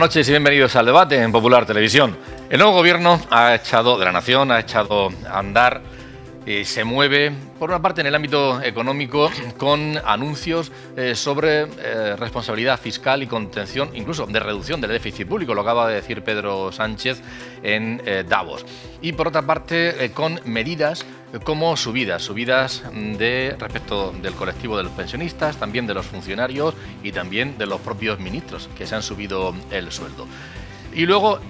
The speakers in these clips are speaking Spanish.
noches y bienvenidos al debate en Popular Televisión. El nuevo gobierno de la Nación ha echado a andar y se mueve, por una parte, en el ámbito económico con anuncios sobre responsabilidad fiscal y contención, incluso de reducción del déficit público, lo acaba de decir Pedro Sánchez en Davos. Y por otra parte, con medidas como subidas respecto del colectivo de los pensionistas, también de los funcionarios y también de los propios ministros, que se han subido el sueldo. Y luego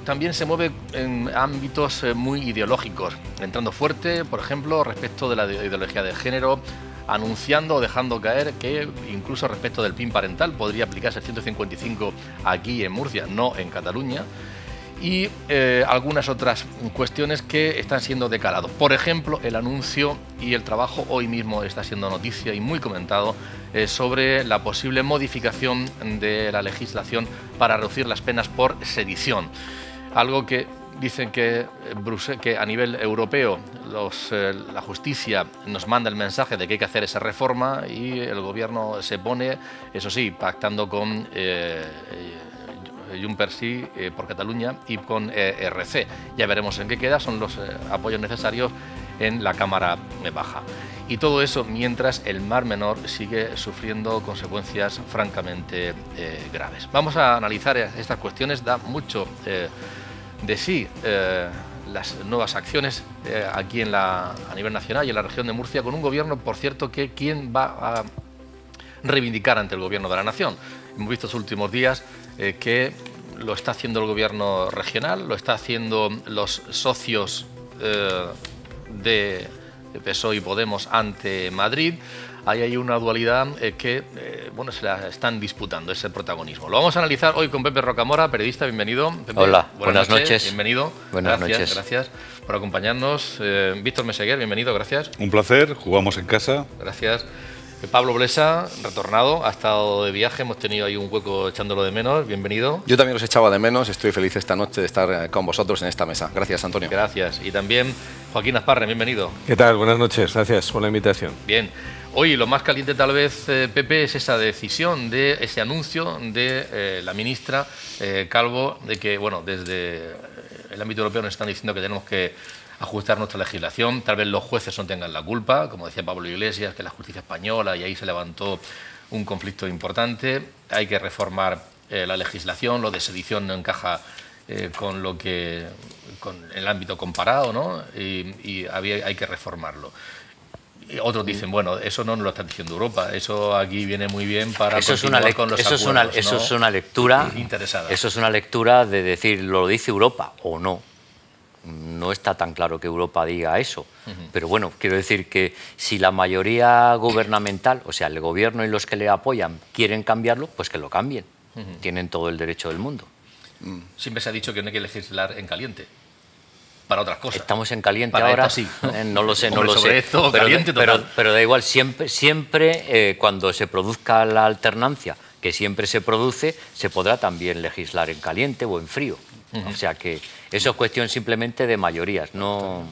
también se mueve en ámbitos muy ideológicos, entrando fuerte, por ejemplo, respecto de la ideología de género, anunciando o dejando caer que incluso respecto del PIN parental podría aplicarse el 155 aquí en Murcia, no en Cataluña, y algunas otras cuestiones que están siendo de calado. Por ejemplo, el anuncio y el trabajo hoy mismo está siendo noticia y muy comentado sobre la posible modificación de la legislación para reducir las penas por sedición. Algo que dicen que a nivel europeo la justicia nos manda el mensaje de que hay que hacer esa reforma y el gobierno se pone, eso sí, pactando con Junts per Sí por Cataluña y con RC. Ya veremos en qué queda, son los apoyos necesarios en la Cámara Baja. Y todo eso mientras el Mar Menor sigue sufriendo consecuencias francamente graves. Vamos a analizar estas cuestiones, da mucho de sí las nuevas acciones aquí a nivel nacional y en la región de Murcia, con un gobierno, por cierto, que ¿quién va a reivindicar ante el gobierno de la nación? Hemos visto estos últimos días que lo está haciendo el gobierno regional, lo está haciendo los socios de PSOE y Podemos ante Madrid. Ahí hay una dualidad que se la están disputando ese protagonismo. Lo vamos a analizar hoy con Pepe Rocamora, periodista. Bienvenido, Pepe. Hola, buenas noches. Bienvenido. Buenas noches. Gracias por acompañarnos. Víctor Meseguer, bienvenido, gracias. Un placer, jugamos en casa. Gracias. Pablo Blesa, retornado, ha estado de viaje, hemos tenido ahí un hueco echándolo de menos, bienvenido. Yo también os echaba de menos, estoy feliz esta noche de estar con vosotros en esta mesa. Gracias, Antonio. Gracias. Y también Joaquín Asparre, bienvenido. ¿Qué tal? Buenas noches, gracias por la invitación. Bien. Hoy lo más caliente tal vez, Pepe, es esa decisión, de ese anuncio de la ministra Calvo, de que, desde el ámbito europeo nos están diciendo que tenemos que ajustar nuestra legislación, tal vez los jueces no tengan la culpa, como decía Pablo Iglesias, que la justicia española, y ahí se levantó un conflicto importante, hay que reformar la legislación, lo de sedición no encaja con el ámbito comparado, ¿no? Y hay que reformarlo. Y otros dicen, eso no nos lo está diciendo Europa, eso aquí viene muy bien para continuar con los acuerdos. Eso es una lectura interesada. Eso es una lectura de decir, ¿lo dice Europa o no? No está tan claro que Europa diga eso, pero quiero decir que si la mayoría gubernamental, o sea, el gobierno y los que le apoyan quieren cambiarlo, pues que lo cambien. Tienen todo el derecho del mundo. Siempre se ha dicho que no hay que legislar en caliente, para otras cosas. Estamos en caliente para ahora, sí, ¿no? No lo sé, Hombre, sobre esto, caliente total. Pero da igual, siempre cuando se produzca la alternancia, que siempre se produce, se podrá también legislar en caliente o en frío. O sea que eso es cuestión simplemente de mayorías, no...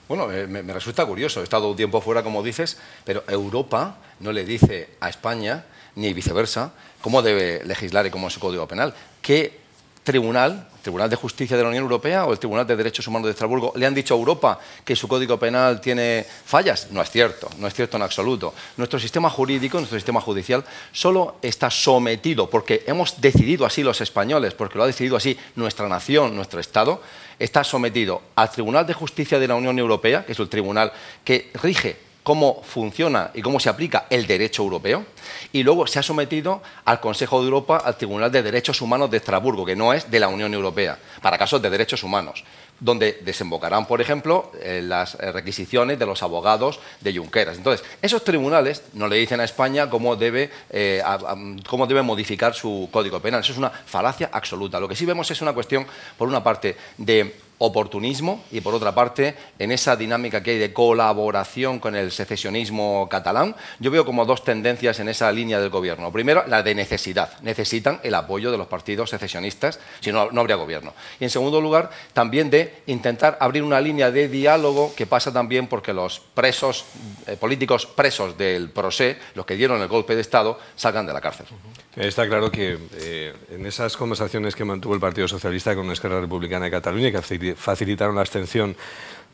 Bueno, me resulta curioso, he estado un tiempo fuera, como dices, pero Europa no le dice a España, ni viceversa, cómo debe legislar y cómo es su Código Penal. ¿Qué Tribunal de Justicia de la Unión Europea o el Tribunal de Derechos Humanos de Estrasburgo le han dicho a Europa que su Código Penal tiene fallas? No es cierto en absoluto. Nuestro sistema jurídico, nuestro sistema judicial, solo está sometido, porque hemos decidido así los españoles, porque lo ha decidido así nuestra nación, nuestro Estado, está sometido al Tribunal de Justicia de la Unión Europea, que es el tribunal que rige cómo funciona y cómo se aplica el derecho europeo, y luego se ha sometido al Consejo de Europa, al Tribunal de Derechos Humanos de Estrasburgo, que no es de la Unión Europea, para casos de derechos humanos, donde desembocarán, por ejemplo, las requisiciones de los abogados de Junqueras. Entonces, esos tribunales no le dicen a España cómo debe modificar su Código Penal. Eso es una falacia absoluta. Lo que sí vemos es una cuestión, por una parte, de oportunismo y, por otra parte, en esa dinámica que hay de colaboración con el secesionismo catalán. Yo veo como dos tendencias en esa línea del gobierno. Primero, la de necesidad. Necesitan el apoyo de los partidos secesionistas, si no, no habría gobierno. Y en segundo lugar, también de intentar abrir una línea de diálogo que pasa también porque los presos, políticos presos del procés, los que dieron el golpe de Estado, salgan de la cárcel. Está claro que en esas conversaciones que mantuvo el Partido Socialista con Esquerra Republicana de Cataluña, que facilitaron la abstención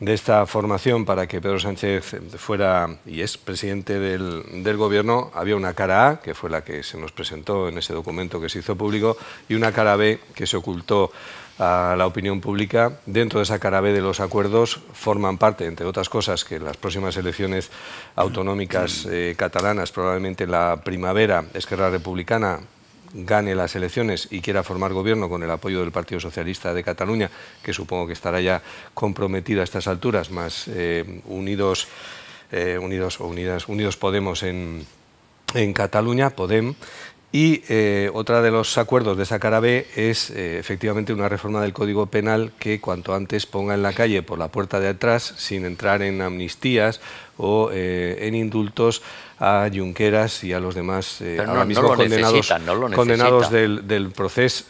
de esta formación para que Pedro Sánchez fuera y es presidente del gobierno, había una cara A, que fue la que se nos presentó en ese documento que se hizo público, y una cara B que se ocultó a la opinión pública. Dentro de esa cara B de los acuerdos forman parte, entre otras cosas, que las próximas elecciones autonómicas catalanas, probablemente en la primavera, Esquerra Republicana gane las elecciones y quiera formar gobierno con el apoyo del Partido Socialista de Cataluña, que supongo que estará ya comprometido a estas alturas, más Unidos Podemos en Cataluña, Podem. Y otra de los acuerdos de esa cara B es efectivamente una reforma del Código Penal que cuanto antes ponga en la calle por la puerta de atrás, sin entrar en amnistías o en indultos, a Junqueras y a los demás ahora mismo condenados del proceso.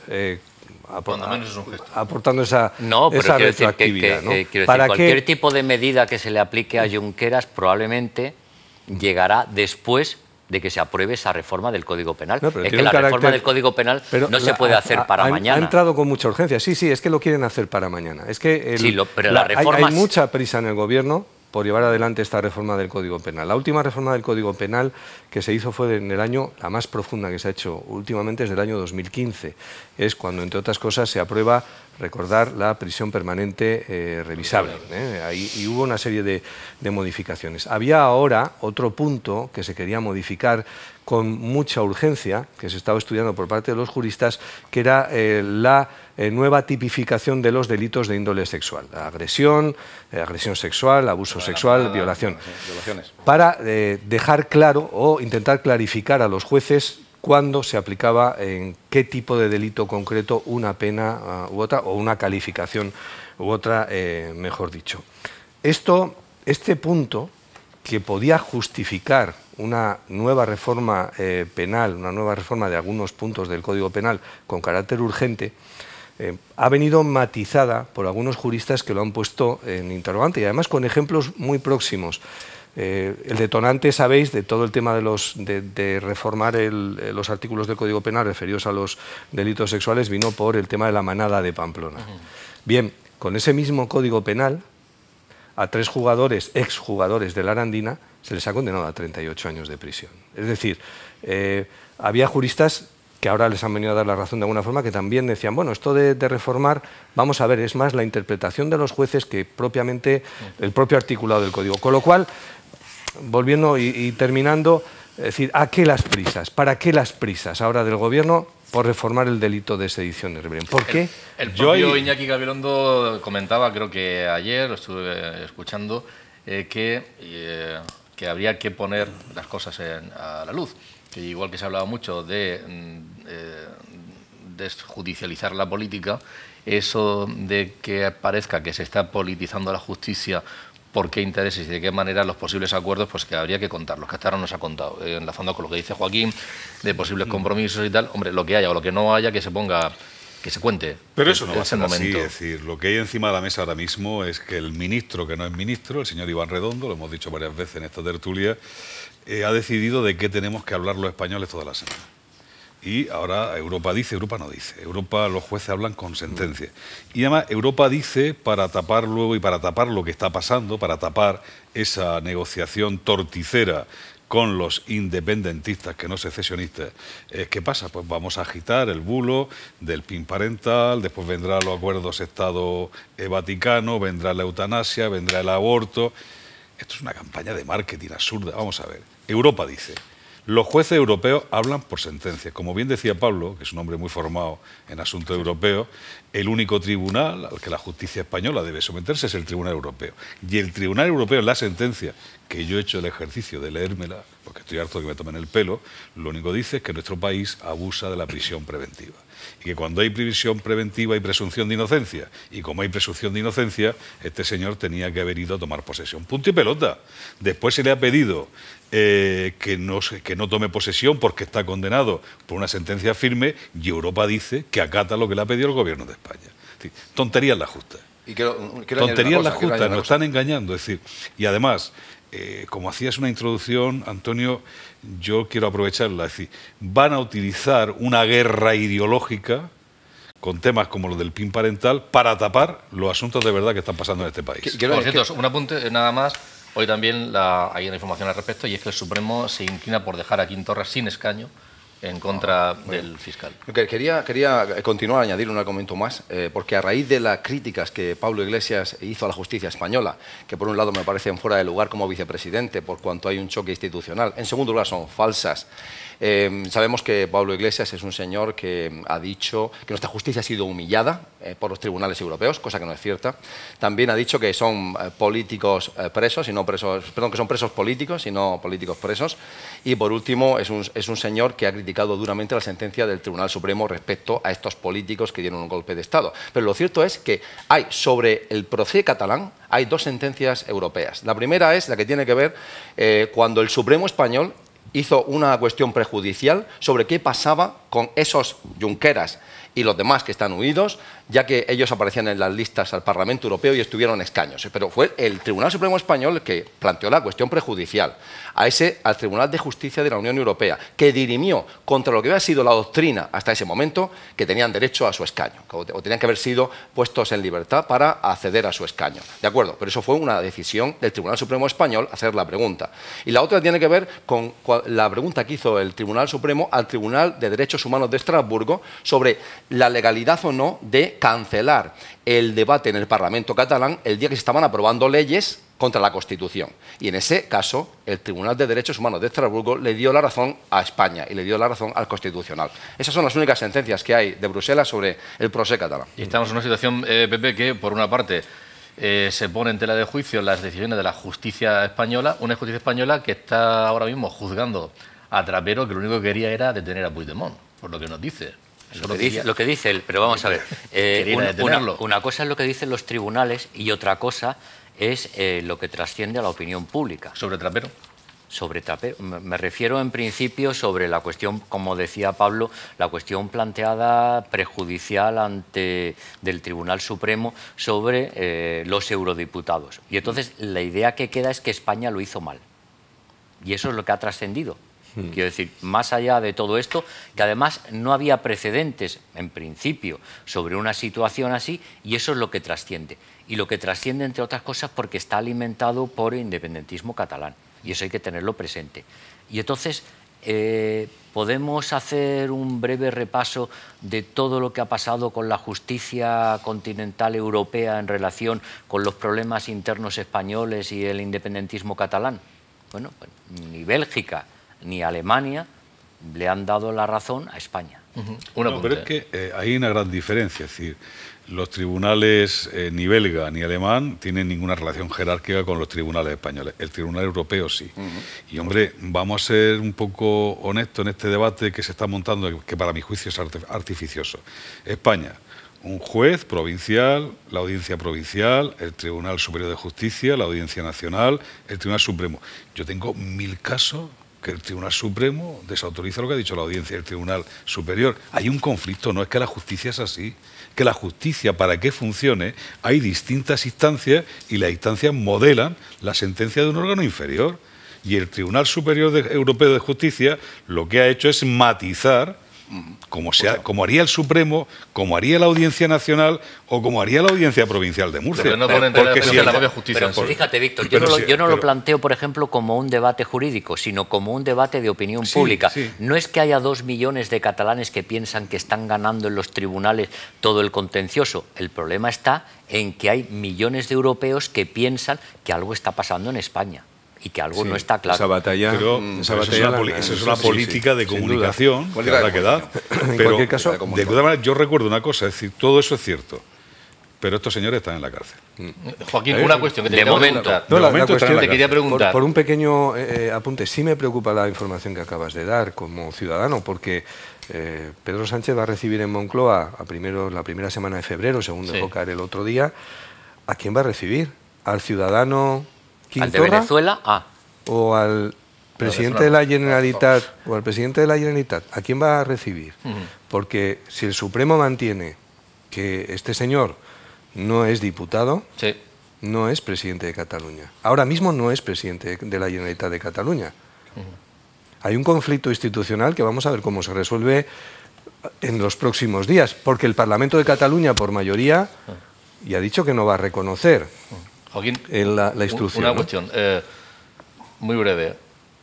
Aportando esa retroactividad. Cualquier tipo de medida que se le aplique a Junqueras probablemente llegará después de que se apruebe esa reforma del Código Penal. No, es que la reforma del Código Penal no se puede hacer para mañana. Ha entrado con mucha urgencia. Sí, es que lo quieren hacer para mañana. Es que hay mucha prisa en el Gobierno por llevar adelante esta reforma del Código Penal. La última reforma del Código Penal que se hizo fue en el año, la más profunda que se ha hecho últimamente es del año 2015. Es cuando, entre otras cosas, se aprueba, recordar, la prisión permanente revisable. Y hubo una serie de modificaciones. Había ahora otro punto que se quería modificar con mucha urgencia, que se estaba estudiando por parte de los juristas, que era la nueva tipificación de los delitos de índole sexual. Agresión sexual, abuso sexual, violación. Para dejar claro o intentar clarificar a los jueces cuándo se aplicaba en qué tipo de delito concreto una pena u otra, o una calificación u otra, mejor dicho. Este punto, que podía justificar una nueva reforma penal, una nueva reforma de algunos puntos del Código Penal con carácter urgente, ha venido matizada por algunos juristas que lo han puesto en interrogante y además con ejemplos muy próximos. El detonante, sabéis, de todo el tema de reformar los artículos del Código Penal referidos a los delitos sexuales vino por el tema de la manada de Pamplona. Bien, con ese mismo Código Penal, a 3 jugadores, exjugadores de la Arandina, se les ha condenado a 38 años de prisión. Es decir, había juristas que ahora les han venido a dar la razón de alguna forma, que también decían, bueno, esto de reformar, vamos a ver, es más la interpretación de los jueces que propiamente el propio articulado del Código. Con lo cual, volviendo y terminando, es decir, ¿a qué las prisas? ¿Para qué las prisas ahora del Gobierno por reformar el delito de sedición y rebelión? ¿Por qué? El propio Iñaki Gabilondo comentaba, creo que ayer, lo estuve escuchando, que habría que poner las cosas a la luz. Que igual que se ha hablado mucho de desjudicializar la política, eso de que parezca que se está politizando la justicia, por qué intereses y de qué manera los posibles acuerdos, pues que habría que contarlos, que hasta ahora no se ha contado. Enlazando con lo que dice Joaquín, de posibles compromisos y tal, hombre, lo que haya o lo que no haya, que se ponga, que se cuente. Pero eso no va a ser así, es decir, lo que hay encima de la mesa ahora mismo es que el ministro, que no es ministro, el señor Iván Redondo, lo hemos dicho varias veces en esta tertulia, ha decidido de qué tenemos que hablar los españoles toda la semana. Y ahora Europa dice, Europa no dice. Europa, los jueces hablan con sentencias. Y además Europa dice, para tapar luego y para tapar lo que está pasando, para tapar esa negociación torticera con los independentistas, que no secesionistas, ¿qué pasa? Pues vamos a agitar el bulo del PIN parental, después vendrán los acuerdos Estado-Vaticano, vendrá la eutanasia, vendrá el aborto. Esto es una campaña de marketing absurda. Vamos a ver. Europa dice, los jueces europeos hablan por sentencias. Como bien decía Pablo, que es un hombre muy formado en asuntos europeos, el único tribunal al que la justicia española debe someterse es el Tribunal Europeo. Y el Tribunal Europeo, en la sentencia, que yo he hecho el ejercicio de leérmela, porque estoy harto de que me tomen el pelo, lo único que dice es que nuestro país abusa de la prisión preventiva. y que cuando hay previsión preventiva hay presunción de inocencia, y como hay presunción de inocencia, este señor tenía que haber ido a tomar posesión. Punto y pelota. Después se le ha pedido que no tome posesión porque está condenado por una sentencia firme, y Europa dice que acata lo que le ha pedido el gobierno de España. Es decir, tonterías las justas. Tonterías las justas, nos están engañando. Es decir, y además, como hacías una introducción, Antonio, yo quiero aprovecharla. Es decir, van a utilizar una guerra ideológica con temas como los del PIN parental para tapar los asuntos de verdad que están pasando en este país. Por cierto, un apunte nada más. Hoy también hay una información al respecto, y es que el Supremo se inclina por dejar a Quim Torra sin escaño en contra del fiscal. Quería continuar a añadir un argumento más, porque a raíz de las críticas que Pablo Iglesias hizo a la justicia española, que por un lado me parecen fuera de lugar como vicepresidente por cuanto hay un choque institucional, en segundo lugar son falsas. Sabemos que Pablo Iglesias es un señor que ha dicho que nuestra justicia ha sido humillada por los tribunales europeos, cosa que no es cierta. También ha dicho que son políticos presos y no presos, perdón, que son presos políticos y no políticos presos. Y por último, es un señor que ha criticado duramente la sentencia del Tribunal Supremo respecto a estos políticos que dieron un golpe de Estado. Pero lo cierto es que hay sobre el procés catalán hay dos sentencias europeas. La primera es la que tiene que ver cuando el Supremo español hizo una cuestión prejudicial sobre qué pasaba con esos Junqueras y los demás que están huidos, ya que ellos aparecían en las listas al Parlamento Europeo y estuvieron escaños. Pero fue el Tribunal Supremo Español el que planteó la cuestión prejudicial al Tribunal de Justicia de la Unión Europea, que dirimió contra lo que había sido la doctrina hasta ese momento, que tenían derecho a su escaño, o tenían que haber sido puestos en libertad para acceder a su escaño. ¿De acuerdo? Pero eso fue una decisión del Tribunal Supremo Español hacer la pregunta. Y la otra tiene que ver con la pregunta que hizo el Tribunal Supremo al Tribunal de Derechos Humanos de Estrasburgo sobre la legalidad o no de cancelar el debate en el Parlamento catalán el día que se estaban aprobando leyes contra la Constitución. Y en ese caso, el Tribunal de Derechos Humanos de Estrasburgo le dio la razón a España y le dio la razón al Constitucional. Esas son las únicas sentencias que hay de Bruselas sobre el procés catalán. Y estamos en una situación, Pepe, que por una parte se pone en tela de juicio las decisiones de la justicia española, una justicia española que está ahora mismo juzgando a Trapero, que lo único que quería era detener a Puigdemont, por lo que nos dice. Lo que dice él, pero vamos a ver, una cosa es lo que dicen los tribunales y otra cosa es lo que trasciende a la opinión pública. ¿Sobre Trapero? Sobre Trapero. Me refiero en principio sobre la cuestión, como decía Pablo, la cuestión planteada prejudicial del Tribunal Supremo sobre los eurodiputados. Y entonces la idea que queda es que España lo hizo mal. Y eso es lo que ha trascendido. Quiero decir, más allá de todo esto, que además no había precedentes, en principio, sobre una situación así, y eso es lo que trasciende. Y lo que trasciende, entre otras cosas, porque está alimentado por el independentismo catalán. Y eso hay que tenerlo presente. Y entonces, ¿podemos hacer un breve repaso de todo lo que ha pasado con la justicia continental europea en relación con los problemas internos españoles y el independentismo catalán? Bueno, pues, ni Bélgica ni Alemania le han dado la razón a España. No, pero es que hay una gran diferencia. Es decir, los tribunales ni belga ni alemán tienen ninguna relación jerárquica con los tribunales españoles. El Tribunal Europeo sí. Y, hombre, vamos a ser un poco honestos en este debate que se está montando, que para mi juicio es artificioso. España, un juez provincial, la Audiencia Provincial, el Tribunal Superior de Justicia, la Audiencia Nacional, el Tribunal Supremo. Yo tengo 1000 casos que el Tribunal Supremo desautoriza lo que ha dicho la Audiencia del Tribunal Superior. Hay un conflicto, no es que la justicia es así, que la justicia, para que funcione, hay distintas instancias y las instancias modelan la sentencia de un órgano inferior. Y el Tribunal Superior Europeo de Justicia lo que ha hecho es matizar, como haría el Supremo, como haría la Audiencia Nacional o como haría la Audiencia Provincial de Murcia. Pero no ponen la propia justicia. Pero fíjate, Víctor, yo no lo planteo, por ejemplo, como un debate jurídico, sino como un debate de opinión pública. Sí. No es que haya 2 millones de catalanes que piensan que están ganando en los tribunales todo el contencioso. El problema está en que hay millones de europeos que piensan que algo está pasando en España y que algo no está claro. Esa batalla es una política de comunicación que habrá que dar. En cualquier caso, de todas maneras, yo recuerdo una cosa, es decir, todo eso es cierto. pero estos señores están en la cárcel. Joaquín, una cuestión que te quería preguntar. Te quería preguntar. Por un pequeño apunte, sí me preocupa la información que acabas de dar como ciudadano, porque Pedro Sánchez va a recibir en Moncloa la primera semana de febrero, según dejó caer el otro día. ¿A quién va a recibir? ¿Al ciudadano Quintorra? ¿Al de Venezuela? ¿O al presidente de la Generalitat? ¿O al presidente de la Generalitat? ¿A quién va a recibir? Porque si el Supremo mantiene que este señor no es diputado, no es presidente de Cataluña. Ahora mismo no es presidente de la Generalitat de Cataluña. Hay un conflicto institucional que vamos a ver cómo se resuelve en los próximos días, porque el Parlamento de Cataluña, por mayoría, ya ha dicho que no va a reconocer Joaquín, la instrucción. Una cuestión muy breve.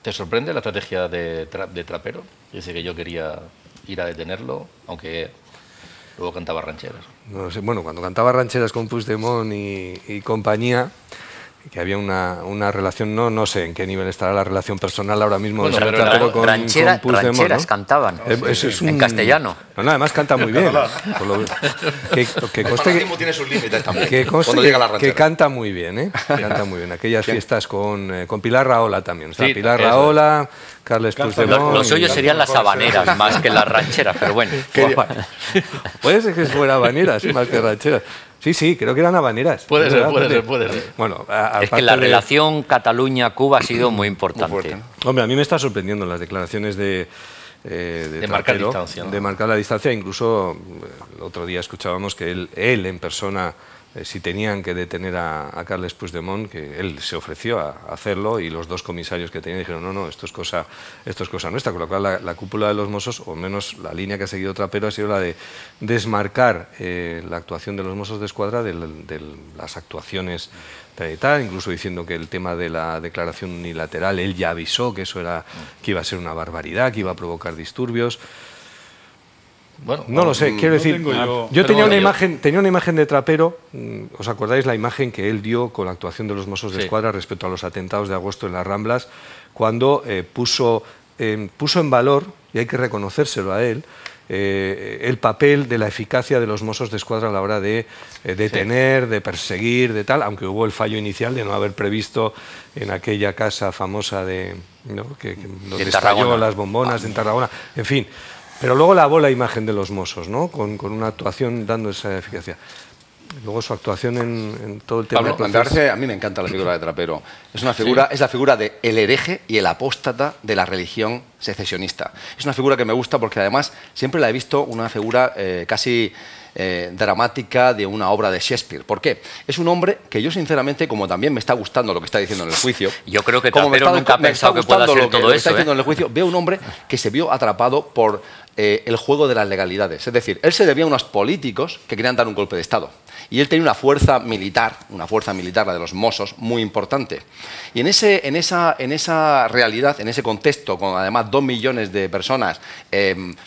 ¿Te sorprende la estrategia de Trapero? Dice que yo quería ir a detenerlo, aunque luego cantaba rancheras. No sé, bueno, cuando cantaba rancheras con Puigdemont y compañía, que había una relación, no sé en qué nivel estará la relación personal ahora mismo. Bueno, pero con rancheras, ¿no? Cantaban en castellano. No, además canta muy bien. Que conste tiene sus límites también. Que canta muy bien, ¿eh? Canta muy bien. Aquellas fiestas con Pilar Rahola también. O sea, Pilar Rahola, Carles Puigdemont... Los suyos serían las habaneras más que las rancheras, pero bueno. Puede ser que fuera habaneras más que rancheras. Sí, creo que eran habaneras. Puede ser. Bueno, es que la relación Cataluña-Cuba ha sido muy importante. Muy fuerte, ¿no? Hombre, a mí me está sorprendiendo las declaraciones de marcar distancia, ¿no? De marcar la distancia. Incluso el otro día escuchábamos que él en persona, si tenían que detener a Carles Puigdemont, que él se ofreció a hacerlo, y los dos comisarios que tenían dijeron no, esto es cosa nuestra, con lo cual la cúpula de los Mossos, o menos la línea que ha seguido Trapero, ha sido la de desmarcar la actuación de los Mossos de Escuadra de las actuaciones de tal, incluso diciendo que el tema de la declaración unilateral, él ya avisó que eso que iba a ser una barbaridad, que iba a provocar disturbios. Bueno, no lo sé, quiero decir, yo tenía una imagen de Trapero, ¿os acordáis la imagen que él dio con la actuación de los Mossos de Escuadra respecto a los atentados de agosto en las Ramblas, cuando puso en valor, y hay que reconocérselo a él, el papel de la eficacia de los Mossos de Escuadra a la hora de detener, de perseguir, de tal, aunque hubo el fallo inicial de no haber previsto en aquella casa famosa donde estalló las bombonas en Tarragona, en fin. Pero luego lavó la imagen de los Mossos, ¿no? Con una actuación dando esa eficacia. Luego su actuación en todo el tema... Pablo, a mí me encanta la figura de Trapero. Es la figura del hereje y el apóstata de la religión secesionista. Es una figura que me gusta porque además siempre la he visto una figura casi... dramática de una obra de Shakespeare. ¿Por qué? Es un hombre que yo sinceramente, como también me está gustando lo que está diciendo en el juicio, yo creo que Trapero nunca ha pensado que pueda hacer todo eso. Está diciendo en el juicio, veo un hombre que se vio atrapado por el juego de las legalidades. Es decir, él se debía a unos políticos que querían dar un golpe de Estado. Y él tenía una fuerza militar, la de los Mossos, muy importante. Y en esa realidad, en ese contexto, con además 2 millones de personas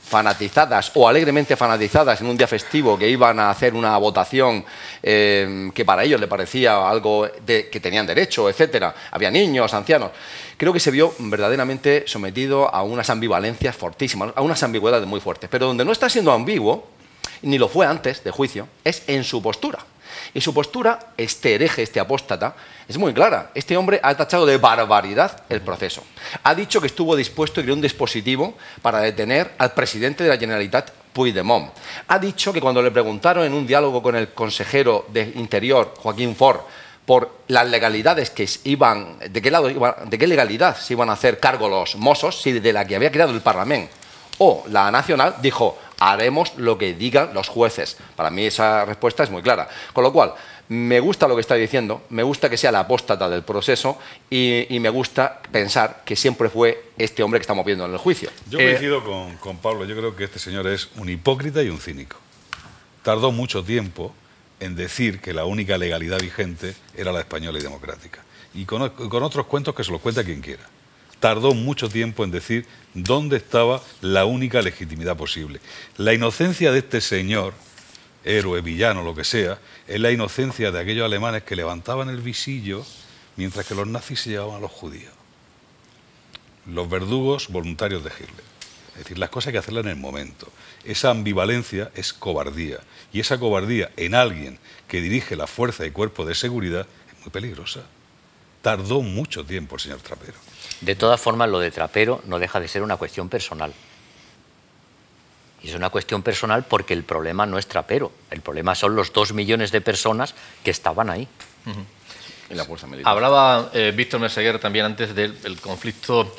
fanatizadas o alegremente fanatizadas en un día festivo que iban a hacer una votación que para ellos le parecía algo que tenían derecho, etcétera. Había niños, ancianos. Creo que se vio verdaderamente sometido a unas ambivalencias fortísimas, a unas ambigüedades muy fuertes. Pero donde no está siendo ambiguo, ni lo fue antes de juicio, es en su postura. Y su postura, este hereje, este apóstata, es muy clara. Este hombre ha tachado de barbaridad el proceso. Ha dicho que estuvo dispuesto y creó un dispositivo para detener al presidente de la Generalitat, Puigdemont. Ha dicho que cuando le preguntaron en un diálogo con el consejero de Interior, Joaquín Forn, por las legalidades que iban, de qué legalidad se iban a hacer cargo los Mossos, si de la que había creado el Parlamento o la Nacional, dijo, haremos lo que digan los jueces. Para mí esa respuesta es muy clara. Con lo cual, me gusta lo que está diciendo, me gusta que sea la apóstata del proceso y me gusta pensar que siempre fue este hombre que estamos viendo en el juicio. Yo coincido con Pablo, yo creo que este señor es un hipócrita y un cínico. Tardó mucho tiempo en decir que la única legalidad vigente era la española y democrática. Y con otros cuentos que se los cuenta quien quiera. Tardó mucho tiempo en decir dónde estaba la única legitimidad posible. La inocencia de este señor, héroe, villano, lo que sea, es la inocencia de aquellos alemanes que levantaban el visillo mientras que los nazis se llevaban a los judíos. Los verdugos voluntarios de Hitler. Es decir, las cosas hay que hacerlas en el momento. Esa ambivalencia es cobardía. Y esa cobardía en alguien que dirige la fuerza y cuerpo de seguridad es muy peligrosa. Tardó mucho tiempo el señor Trapero. De todas formas, lo de Trapero no deja de ser una cuestión personal. Y es una cuestión personal porque el problema no es Trapero. El problema son los 2 millones de personas que estaban ahí. En la fuerza militar. Hablaba Víctor Meseguer también antes del conflicto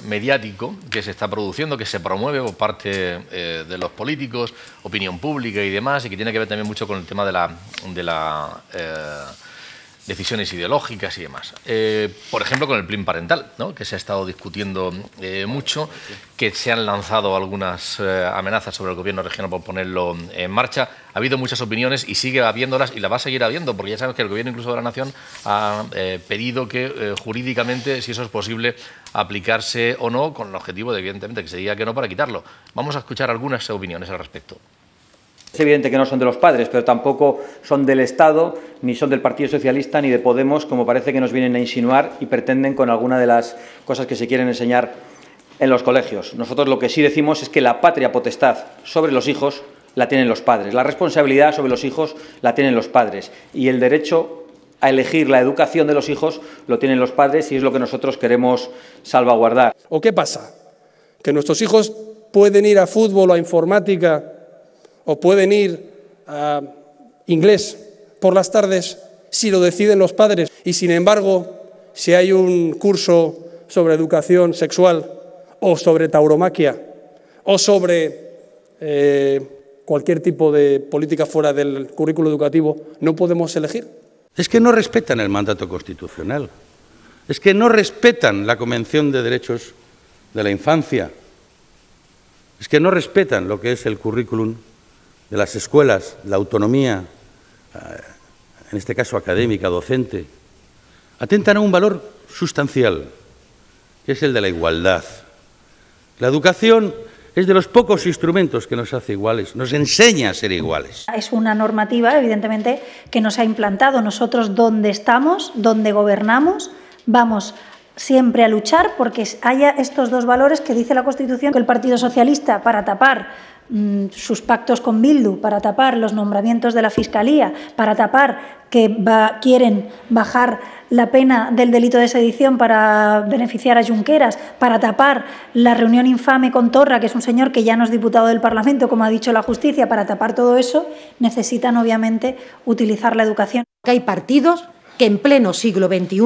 mediático que se está produciendo, que se promueve por parte de los políticos, opinión pública y demás, y que tiene que ver también mucho con el tema de la decisiones ideológicas y demás. Por ejemplo, con el PLIN parental, ¿no?, que se ha estado discutiendo mucho, que se han lanzado algunas amenazas sobre el gobierno regional por ponerlo en marcha. Ha habido muchas opiniones y sigue habiéndolas y la va a seguir habiendo, porque ya sabes que el gobierno incluso de la Nación ha pedido que jurídicamente, si eso es posible, aplicarse o no, con el objetivo de, evidentemente, que se diga que no para quitarlo. Vamos a escuchar algunas opiniones al respecto. Es evidente que no son de los padres, pero tampoco son del Estado, ni son del Partido Socialista, ni de Podemos, como parece que nos vienen a insinuar y pretenden con alguna de las cosas que se quieren enseñar en los colegios. Nosotros lo que sí decimos es que la patria potestad sobre los hijos la tienen los padres, la responsabilidad sobre los hijos la tienen los padres y el derecho a elegir la educación de los hijos lo tienen los padres y es lo que nosotros queremos salvaguardar. ¿O qué pasa? ¿Que nuestros hijos pueden ir a fútbol o a informática o pueden ir a inglés por las tardes si lo deciden los padres? Y, sin embargo, si hay un curso sobre educación sexual o sobre tauromaquia o sobre cualquier tipo de política fuera del currículo educativo, ¿no podemos elegir? Es que no respetan el mandato constitucional, es que no respetan la Convención de Derechos de la Infancia, es que no respetan lo que es el currículum de las escuelas, la autonomía, en este caso académica, docente, atentan a un valor sustancial, que es el de la igualdad. La educación es de los pocos instrumentos que nos hace iguales, nos enseña a ser iguales. Es una normativa, evidentemente, que nos ha implantado. Nosotros, donde estamos, donde gobernamos, vamos siempre a luchar porque haya estos dos valores que dice la Constitución, que el Partido Socialista, para tapar sus pactos con Bildu, para tapar los nombramientos de la Fiscalía, para tapar que quieren bajar la pena del delito de sedición para beneficiar a Junqueras, para tapar la reunión infame con Torra, que es un señor que ya no es diputado del Parlamento, como ha dicho la justicia, para tapar todo eso, necesitan obviamente utilizar la educación. Hay partidos que en pleno siglo XXI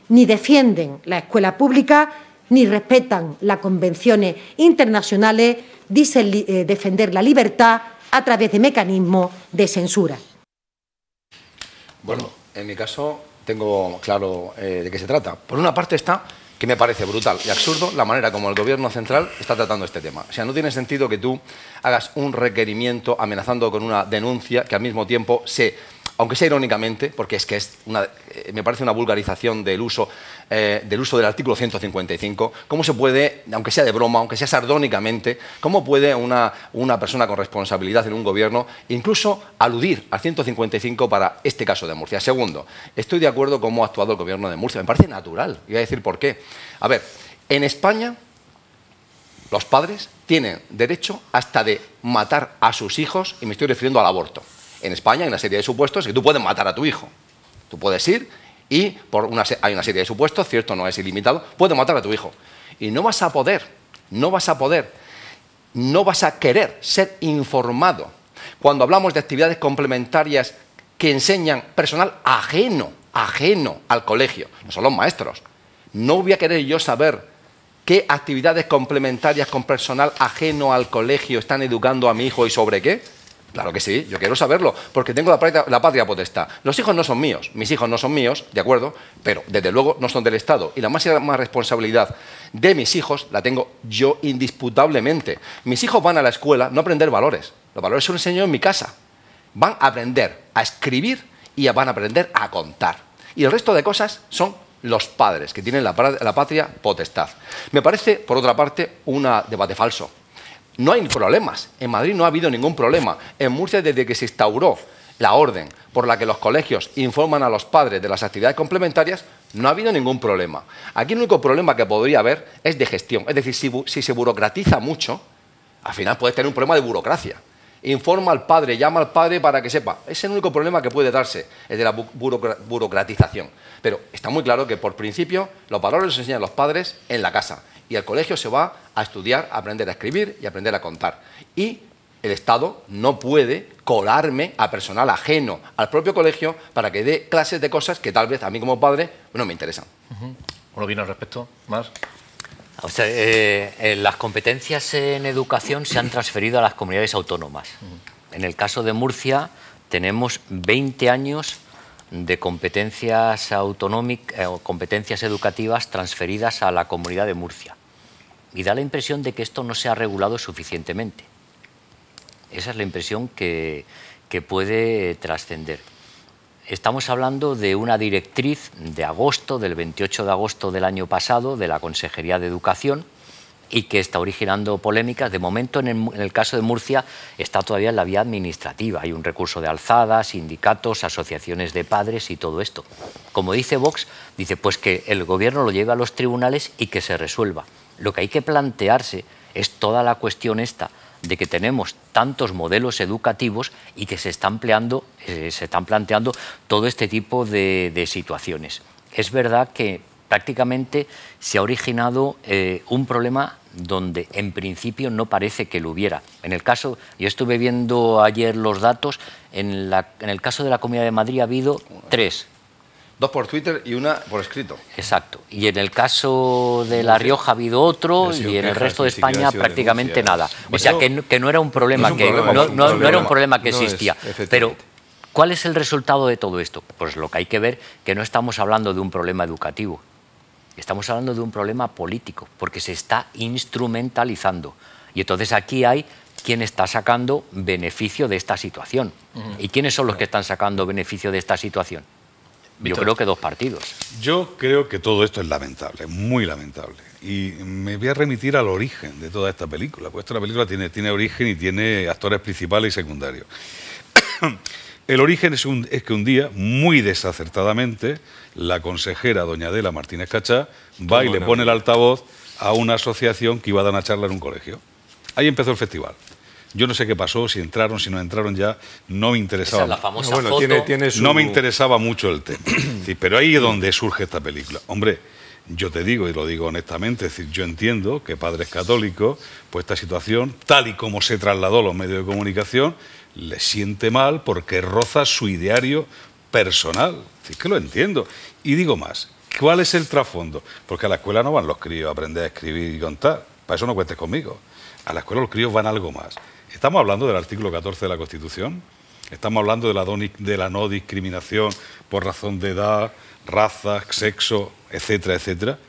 ni defienden la escuela pública, ni respetan las convenciones internacionales, dicen defender la libertad a través de mecanismos de censura. Bueno, en mi caso tengo claro de qué se trata. Por una parte está que me parece brutal y absurdo la manera como el Gobierno central está tratando este tema. O sea, no tiene sentido que tú hagas un requerimiento amenazando con una denuncia que al mismo tiempo aunque sea irónicamente, porque es que me parece una vulgarización del uso del artículo 155, ¿cómo se puede, aunque sea de broma, aunque sea sardónicamente, cómo puede una persona con responsabilidad en un gobierno incluso aludir al 155 para este caso de Murcia? Segundo, estoy de acuerdo con cómo ha actuado el gobierno de Murcia. Me parece natural, y voy a decir por qué. A ver, en España los padres tienen derecho hasta de matar a sus hijos, y me estoy refiriendo al aborto. En España hay una serie de supuestos que tú puedes matar a tu hijo. Tú puedes ir y hay una serie de supuestos, cierto, no es ilimitado, puedes matar a tu hijo. Y no vas a querer ser informado cuando hablamos de actividades complementarias que enseñan personal ajeno al colegio. No son los maestros. No voy a querer yo saber qué actividades complementarias con personal ajeno al colegio están educando a mi hijo y sobre qué. Claro que sí, yo quiero saberlo, porque tengo la patria potestad. Los hijos no son míos, mis hijos no son míos, de acuerdo, pero desde luego no son del Estado. Y la máxima responsabilidad de mis hijos la tengo yo indisputablemente. Mis hijos van a la escuela no a aprender valores. Los valores son enseñados en mi casa. Van a aprender a escribir y van a aprender a contar. Y el resto de cosas son los padres, que tienen la patria potestad. Me parece, por otra parte, un debate falso. No hay problemas. En Madrid no ha habido ningún problema. En Murcia, desde que se instauró la orden por la que los colegios informan a los padres de las actividades complementarias, No ha habido ningún problema. Aquí el único problema que podría haber es de gestión. Es decir, si se burocratiza mucho, al final puedes tener un problema de burocracia. Informa al padre, llama al padre para que sepa. Ese es el único problema que puede darse, el de la burocratización. Pero está muy claro que, por principio, los valores los enseñan los padres en la casa. Y al colegio se va a estudiar, a aprender a escribir y a aprender a contar. Y el Estado no puede colarme a personal ajeno al propio colegio para que dé clases de cosas que tal vez a mí como padre no me interesan. ¿Uno viene al respecto? ¿Más? O sea, las competencias en educación se han transferido a las comunidades autónomas. En el caso de Murcia tenemos 20 años de competencias autonómicas, competencias educativas transferidas a la Comunidad de Murcia. Y da la impresión de que esto no se ha regulado suficientemente. Esa es la impresión que puede trascender. Estamos hablando de una directriz de agosto, del 28 de agosto del año pasado, de la Consejería de Educación, y que está originando polémicas. De momento, en el caso de Murcia, está todavía en la vía administrativa. Hay un recurso de alzada, sindicatos, asociaciones de padres y todo esto. Como dice Vox, dice pues que el Gobierno lo lleve a los tribunales y que se resuelva. Lo que hay que plantearse es toda la cuestión esta de que tenemos tantos modelos educativos y que se están planteando todo este tipo de situaciones. Es verdad que prácticamente se ha originado un problema donde en principio no parece que lo hubiera. En el caso, yo estuve viendo ayer los datos, en el caso de la Comunidad de Madrid ha habido 3. 2 por Twitter y 1 por escrito. Exacto. Y en el caso de La Rioja ha habido otro y en el resto de España prácticamente nada. O sea que no era un problema, no era un problema que existía. Pero ¿cuál es el resultado de todo esto? Pues lo que hay que ver, que no estamos hablando de un problema educativo. Estamos hablando de un problema político, porque se está instrumentalizando. Y entonces aquí hay quien está sacando beneficio de esta situación. ¿Y quiénes son los que están sacando beneficio de esta situación? Yo creo que 2 partidos. Yo creo que todo esto es lamentable, muy lamentable. Y me voy a remitir al origen de toda esta película, porque esta película tiene origen y tiene actores principales y secundarios. El origen es que un día, muy desacertadamente, la consejera doña Adela Martínez Cachá va y le pone el altavoz a una asociación que iba a dar una charla en un colegio. Ahí empezó el festival. Yo no sé qué pasó, si entraron, si no entraron ya, no me interesaba. Esa es la famosa foto. No me interesaba mucho el tema. Sí, pero ahí es donde surge esta película. Hombre, yo te digo, y lo digo honestamente, es decir, yo entiendo que padres católicos, pues esta situación, tal y como se trasladó a los medios de comunicación, les siente mal porque roza su ideario personal. Es que lo entiendo. Y digo más, ¿cuál es el trasfondo? Porque a la escuela no van los críos a aprender a escribir y contar. Para eso no cuentes conmigo. A la escuela los críos van a algo más. Estamos hablando del artículo 14 de la Constitución. Estamos hablando de la no discriminación por razón de edad, raza, sexo, etcétera, etcétera.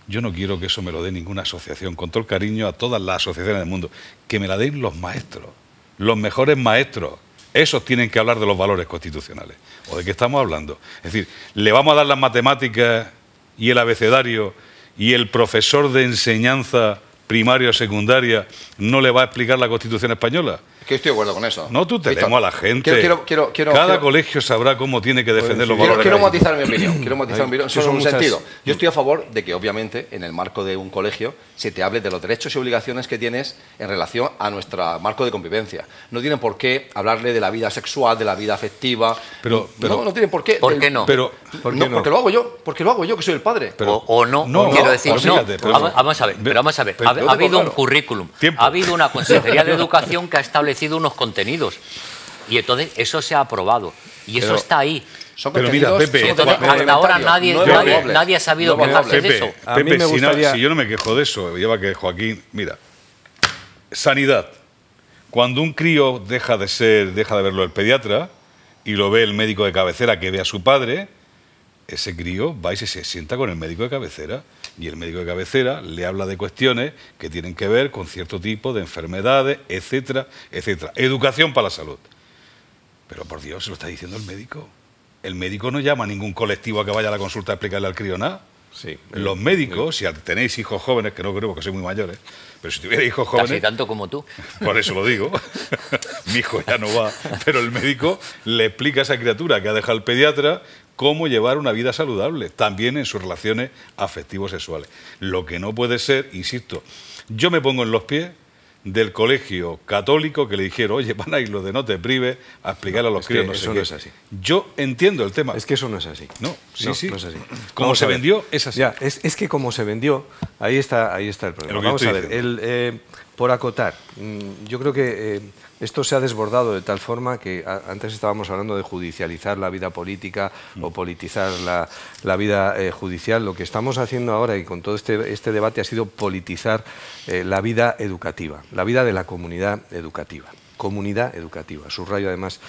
Yo no quiero que eso me lo dé ninguna asociación, con todo el cariño a todas las asociaciones del mundo. Que me la den los maestros, los mejores maestros. Esos tienen que hablar de los valores constitucionales. ¿O de qué estamos hablando? Es decir, ¿le vamos a dar las matemáticas y el abecedario y el profesor de enseñanza primaria o secundaria no le va a explicar la Constitución española? Que estoy de acuerdo con eso. No tutelemos a la gente. Cada colegio sabrá cómo tiene que defender los valores. Quiero matizar mi opinión. Solo en un sentido. Yo estoy a favor de que, obviamente, en el marco de un colegio, se te hable de los derechos y obligaciones que tienes en relación a nuestro marco de convivencia. No tienen por qué hablarle de la vida sexual, de la vida afectiva. Pero no tienen por qué. ¿Por qué no? ¿Por qué no? Porque lo hago yo. Porque lo hago yo, que soy el padre. O no, quiero decir, vamos a ver. Ha habido un currículum. Ha habido una Consejería de Educación que ha establecido unos contenidos. Y entonces eso se ha aprobado. Y eso está ahí. Pero mira, Pepe, hasta ahora nadie ha sabido quejarse de eso. Pepe, si yo no me quejo de eso, lleva que Joaquín, mira, sanidad. Cuando un crío deja de verlo el pediatra y lo ve el médico de cabecera que ve a su padre, ese crío va y se sienta con el médico de cabecera. Y el médico de cabecera le habla de cuestiones que tienen que ver con cierto tipo de enfermedades, etcétera, etcétera. Educación para la salud. Pero por Dios, se lo está diciendo el médico. El médico no llama a ningún colectivo a que vaya a la consulta a explicarle al crío nada. Sí, los médicos, si tenéis hijos jóvenes, que no creo porque sois muy mayores, pero si tuviera hijos jóvenes... Casi tanto como tú. Por eso lo digo. Mi hijo ya no va. Pero el médico le explica a esa criatura que ha dejado el pediatra cómo llevar una vida saludable, también en sus relaciones afectivo-sexuales. Lo que no puede ser, insisto, yo me pongo en los pies del colegio católico que le dijeron, oye, van a ir los de no te prives a explicarle a los críos no sé qué. No es así. Yo entiendo el tema. Es que eso no es así. No, sí. No es así. Como se vendió, es así. Ya, es que como se vendió, ahí está el problema. Vamos a ver, por acotar, yo creo que esto se ha desbordado de tal forma que antes estábamos hablando de judicializar la vida política o politizar la vida judicial. Lo que estamos haciendo ahora y con todo este debate ha sido politizar la vida educativa, la vida de la comunidad educativa. Comunidad educativa. Subrayo además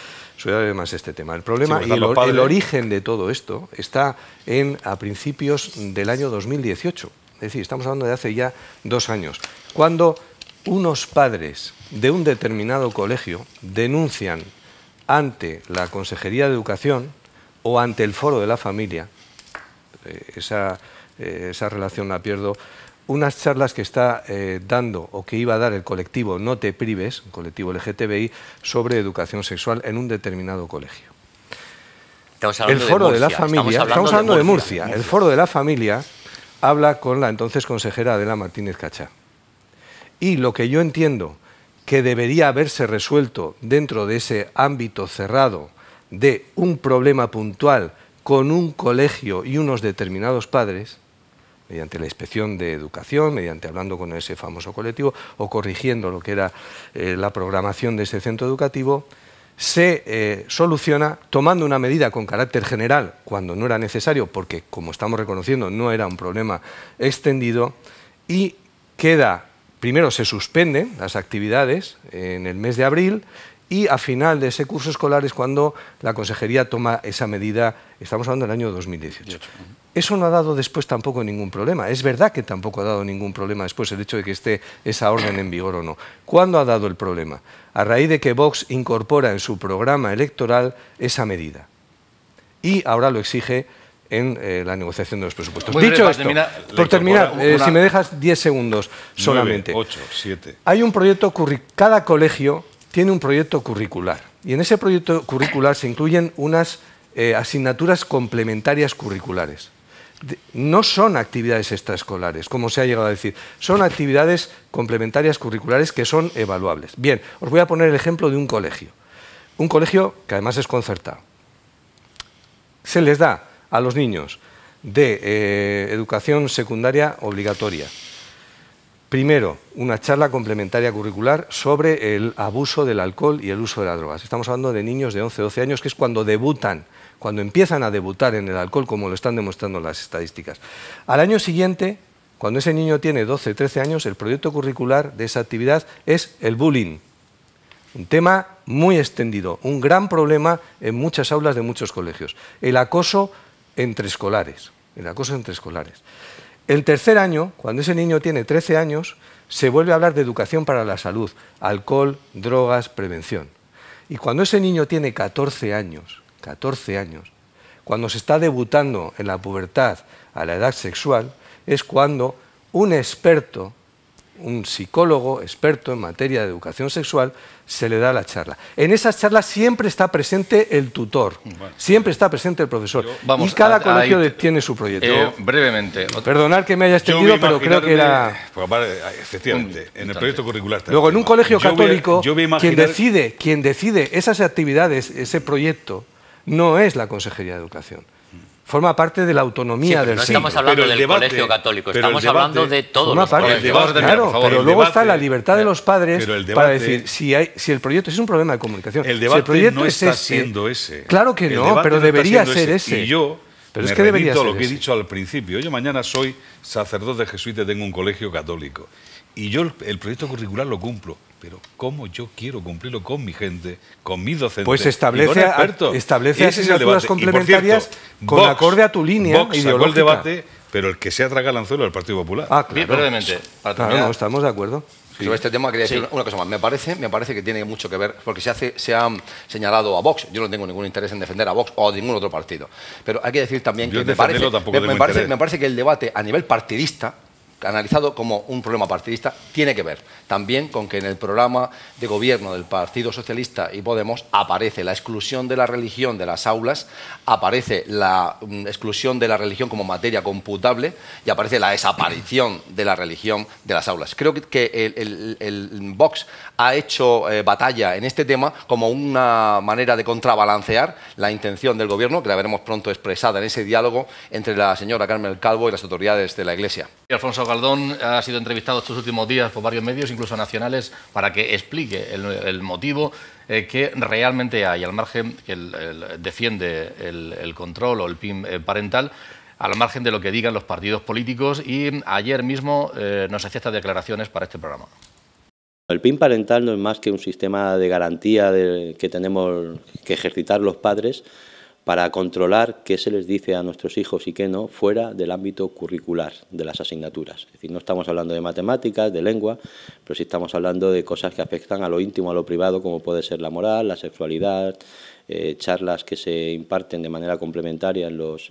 este tema. El problema y el origen de todo esto está a principios del año 2018. Es decir, estamos hablando de hace ya 2 años, cuando unos padres de un determinado colegio denuncian ante la Consejería de Educación o ante el Foro de la Familia, esa relación la pierdo, unas charlas que está dando o que iba a dar el colectivo No Te Prives, un colectivo LGTBI, sobre educación sexual en un determinado colegio. El Foro de la Familia, estamos hablando de Murcia. El Foro de la Familia habla con la entonces consejera Adela Martínez Cachá. Y lo que yo entiendo que debería haberse resuelto dentro de ese ámbito cerrado de un problema puntual con un colegio y unos determinados padres, mediante la inspección de educación, mediante hablando con ese famoso colectivo o corrigiendo lo que era la programación de ese centro educativo, se soluciona tomando una medida con carácter general cuando no era necesario, porque como estamos reconociendo no era un problema extendido, y queda... Primero se suspenden las actividades en el mes de abril y a final de ese curso escolar es cuando la Consejería toma esa medida, estamos hablando del año 2018. Eso no ha dado después tampoco ningún problema. Es verdad que tampoco ha dado ningún problema después el hecho de que esté esa orden en vigor o no. ¿Cuándo ha dado el problema? A raíz de que Vox incorpora en su programa electoral esa medida. Y ahora lo exige en la negociación de los presupuestos. Dicho esto, por terminar, si me dejas 10 segundos solamente. 9, 8, 7. Hay un proyecto cada colegio tiene un proyecto curricular y en ese proyecto curricular se incluyen unas asignaturas complementarias curriculares. No son actividades extraescolares, como se ha llegado a decir, son actividades complementarias curriculares que son evaluables. Bien, os voy a poner el ejemplo de un colegio que además es concertado. Se les da a los niños de educación secundaria obligatoria. Primero, una charla complementaria curricular sobre el abuso del alcohol y el uso de las drogas. Estamos hablando de niños de 11 o 12 años, que es cuando debutan, cuando empiezan a debutar en el alcohol, como lo están demostrando las estadísticas. Al año siguiente, cuando ese niño tiene 12 o 13 años, el proyecto curricular de esa actividad es el bullying. Un tema muy extendido, un gran problema en muchas aulas de muchos colegios. El acoso entre escolares. El tercer año, cuando ese niño tiene 13 años, se vuelve a hablar de educación para la salud, alcohol, drogas, prevención. Y cuando ese niño tiene 14 años, cuando se está debutando en la pubertad a la edad sexual, es cuando un experto, un psicólogo experto en materia de educación sexual, se le da la charla. En esas charlas siempre está presente el tutor, siempre está presente el profesor. Y cada colegio tiene su proyecto. Brevemente. Perdonad que me haya extendido, pero creo que era... Efectivamente, en el proyecto curricular... Luego, en un colegio católico, quien decide esas actividades, ese proyecto, no es la Consejería de Educación. Forma parte de la autonomía del centro. No estamos hablando del colegio católico, estamos hablando de todos los colegios. Claro, pero luego está la libertad de los padres para decir si el proyecto es un problema de comunicación. El debate no está siendo ese. Claro que no, pero debería ser ese. Y yo me remito a lo que he dicho al principio. Yo mañana soy sacerdote jesuita y tengo un colegio católico. Y yo el proyecto curricular lo cumplo. Pero ¿cómo yo quiero cumplirlo con mi gente, con mis docentes? Pues establece asignaturas complementarias con acorde a tu línea ideológica. Sacó el debate, pero el que se ha tragado el anzuelo es el Partido Popular. Claro. Bien, brevemente. Claro, no, estamos de acuerdo. Sí. Sobre este tema quería decir una cosa más. Me parece que tiene mucho que ver, porque se ha señalado a Vox. Yo no tengo ningún interés en defender a Vox o a ningún otro partido. Pero hay que decir también que me parece que el debate a nivel partidista analizado como un problema partidista, tiene que ver también con que en el programa de gobierno del Partido Socialista y Podemos aparece la exclusión de la religión de las aulas, aparece la exclusión de la religión como materia computable y aparece la desaparición de la religión de las aulas. Creo que el Vox ha hecho batalla en este tema como una manera de contrabalancear la intención del gobierno, que la veremos pronto expresada en ese diálogo entre la señora Carmen Calvo y las autoridades de la Iglesia. Alfonso Galdón ha sido entrevistado estos últimos días por varios medios, incluso nacionales, para que explique el motivo que realmente hay, al margen que defiende el control o el PIN parental, al margen de lo que digan los partidos políticos, y ayer mismo nos hacía estas declaraciones para este programa. El PIN parental no es más que un sistema de garantía que tenemos que ejercitar los padres para controlar qué se les dice a nuestros hijos y qué no fuera del ámbito curricular de las asignaturas. Es decir, no estamos hablando de matemáticas, de lengua, pero sí estamos hablando de cosas que afectan a lo íntimo, a lo privado, como puede ser la moral, la sexualidad, charlas que se imparten de manera complementaria en los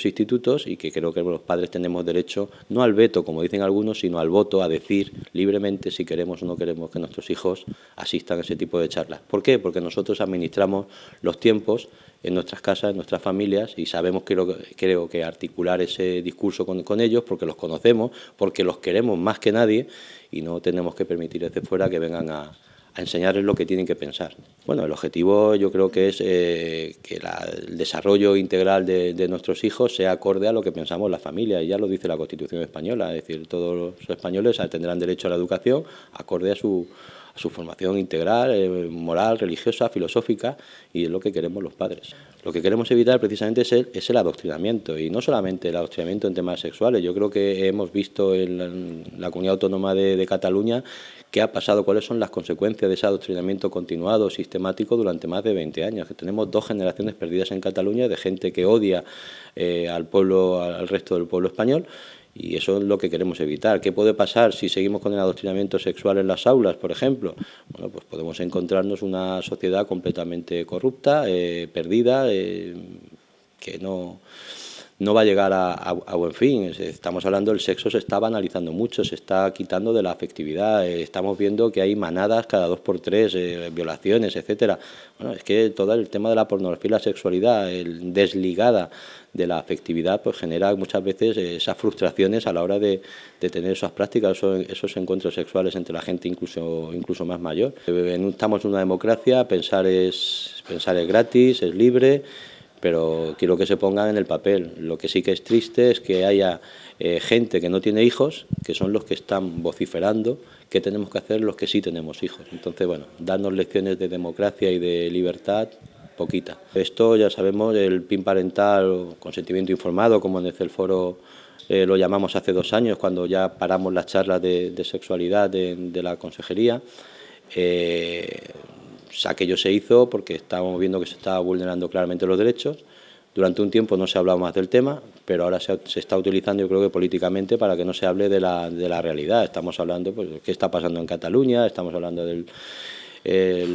institutos, y que creo que los padres tenemos derecho, no al veto, como dicen algunos, sino al voto, a decir libremente si queremos o no queremos que nuestros hijos asistan a ese tipo de charlas. ¿Por qué? Porque nosotros administramos los tiempos en nuestras casas, en nuestras familias, y sabemos, creo que articular ese discurso con ellos, porque los conocemos, porque los queremos más que nadie, y no tenemos que permitir desde fuera que vengan a enseñarles lo que tienen que pensar. Bueno, el objetivo yo creo que es que el desarrollo integral de nuestros hijos sea acorde a lo que pensamos la familia, y ya lo dice la Constitución española, es decir, todos los españoles tendrán derecho a la educación acorde a su formación integral, moral, religiosa, filosófica, y es lo que queremos los padres. Lo que queremos evitar precisamente es el adoctrinamiento, y no solamente el adoctrinamiento en temas sexuales. Yo creo que hemos visto en la Comunidad Autónoma de Cataluña qué ha pasado, cuáles son las consecuencias de ese adoctrinamiento continuado, sistemático, durante más de 20 años. Que tenemos 2 generaciones perdidas en Cataluña de gente que odia al resto del pueblo español. Y eso es lo que queremos evitar. ¿Qué puede pasar si seguimos con el adoctrinamiento sexual en las aulas, por ejemplo? Bueno, pues podemos encontrarnos una sociedad completamente corrupta, perdida, que no va a llegar a buen fin. Estamos hablando, el sexo se está banalizando mucho, se está quitando de la afectividad, estamos viendo que hay manadas cada 2 por 3, violaciones, etcétera. Bueno, es que todo el tema de la pornografía y la sexualidad desligada de la afectividad, pues genera muchas veces esas frustraciones a la hora de tener esas prácticas, esos encuentros sexuales entre la gente incluso más mayor. Estamos en una democracia, pensar es gratis, es libre, pero quiero que se pongan en el papel. Lo que sí que es triste es que haya gente que no tiene hijos, que son los que están vociferando qué tenemos que hacer los que sí tenemos hijos. Entonces, bueno, darnos lecciones de democracia y de libertad, poquita. Esto ya sabemos, el PIN parental o consentimiento informado, como en el foro lo llamamos hace 2 años, cuando ya paramos las charlas de sexualidad de la consejería. Aquello se hizo porque estábamos viendo que se estaba vulnerando claramente los derechos. Durante un tiempo no se ha hablado más del tema, pero ahora se está utilizando, yo creo que políticamente, para que no se hable de la realidad. Estamos hablando, pues, de qué está pasando en Cataluña, estamos hablando del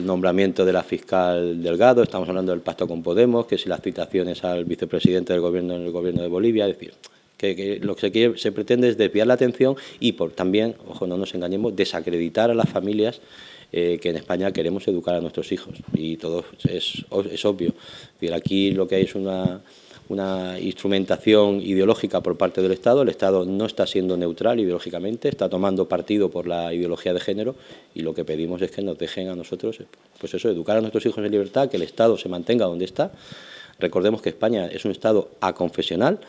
nombramiento de la fiscal Delgado, estamos hablando del pacto con Podemos, que si las citaciones al vicepresidente del gobierno en el gobierno de Bolivia, es decir, que lo que se pretende es desviar la atención y también, ojo, no nos engañemos, desacreditar a las familias que en España queremos educar a nuestros hijos, y todo es obvio. Es decir, aquí lo que hay es una instrumentación ideológica por parte del Estado. El Estado no está siendo neutral ideológicamente, está tomando partido por la ideología de género, y lo que pedimos es que nos dejen a nosotros, pues eso, educar a nuestros hijos en libertad, que el Estado se mantenga donde está. Recordemos que España es un Estado aconfesional,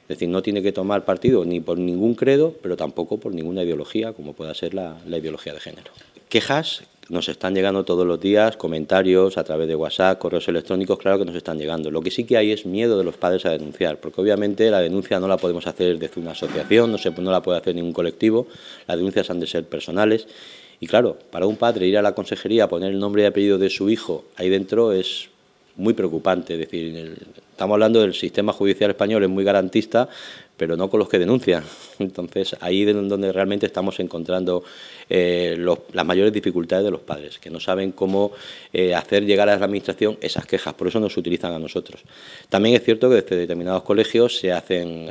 es decir, no tiene que tomar partido ni por ningún credo, pero tampoco por ninguna ideología, como pueda ser la ideología de género. Quejas nos están llegando todos los días, comentarios a través de WhatsApp, correos electrónicos, claro que nos están llegando. Lo que sí que hay es miedo de los padres a denunciar, porque obviamente la denuncia no la podemos hacer desde una asociación, no la puede hacer ningún colectivo, las denuncias han de ser personales. Y claro, para un padre ir a la consejería a poner el nombre y apellido de su hijo ahí dentro es muy preocupante. Es decir, estamos hablando del sistema judicial español, es muy garantista, pero no con los que denuncian. Entonces, ahí es donde realmente estamos encontrando las mayores dificultades de los padres, que no saben cómo hacer llegar a la Administración esas quejas, por eso nos utilizan a nosotros. También es cierto que desde determinados colegios se hacen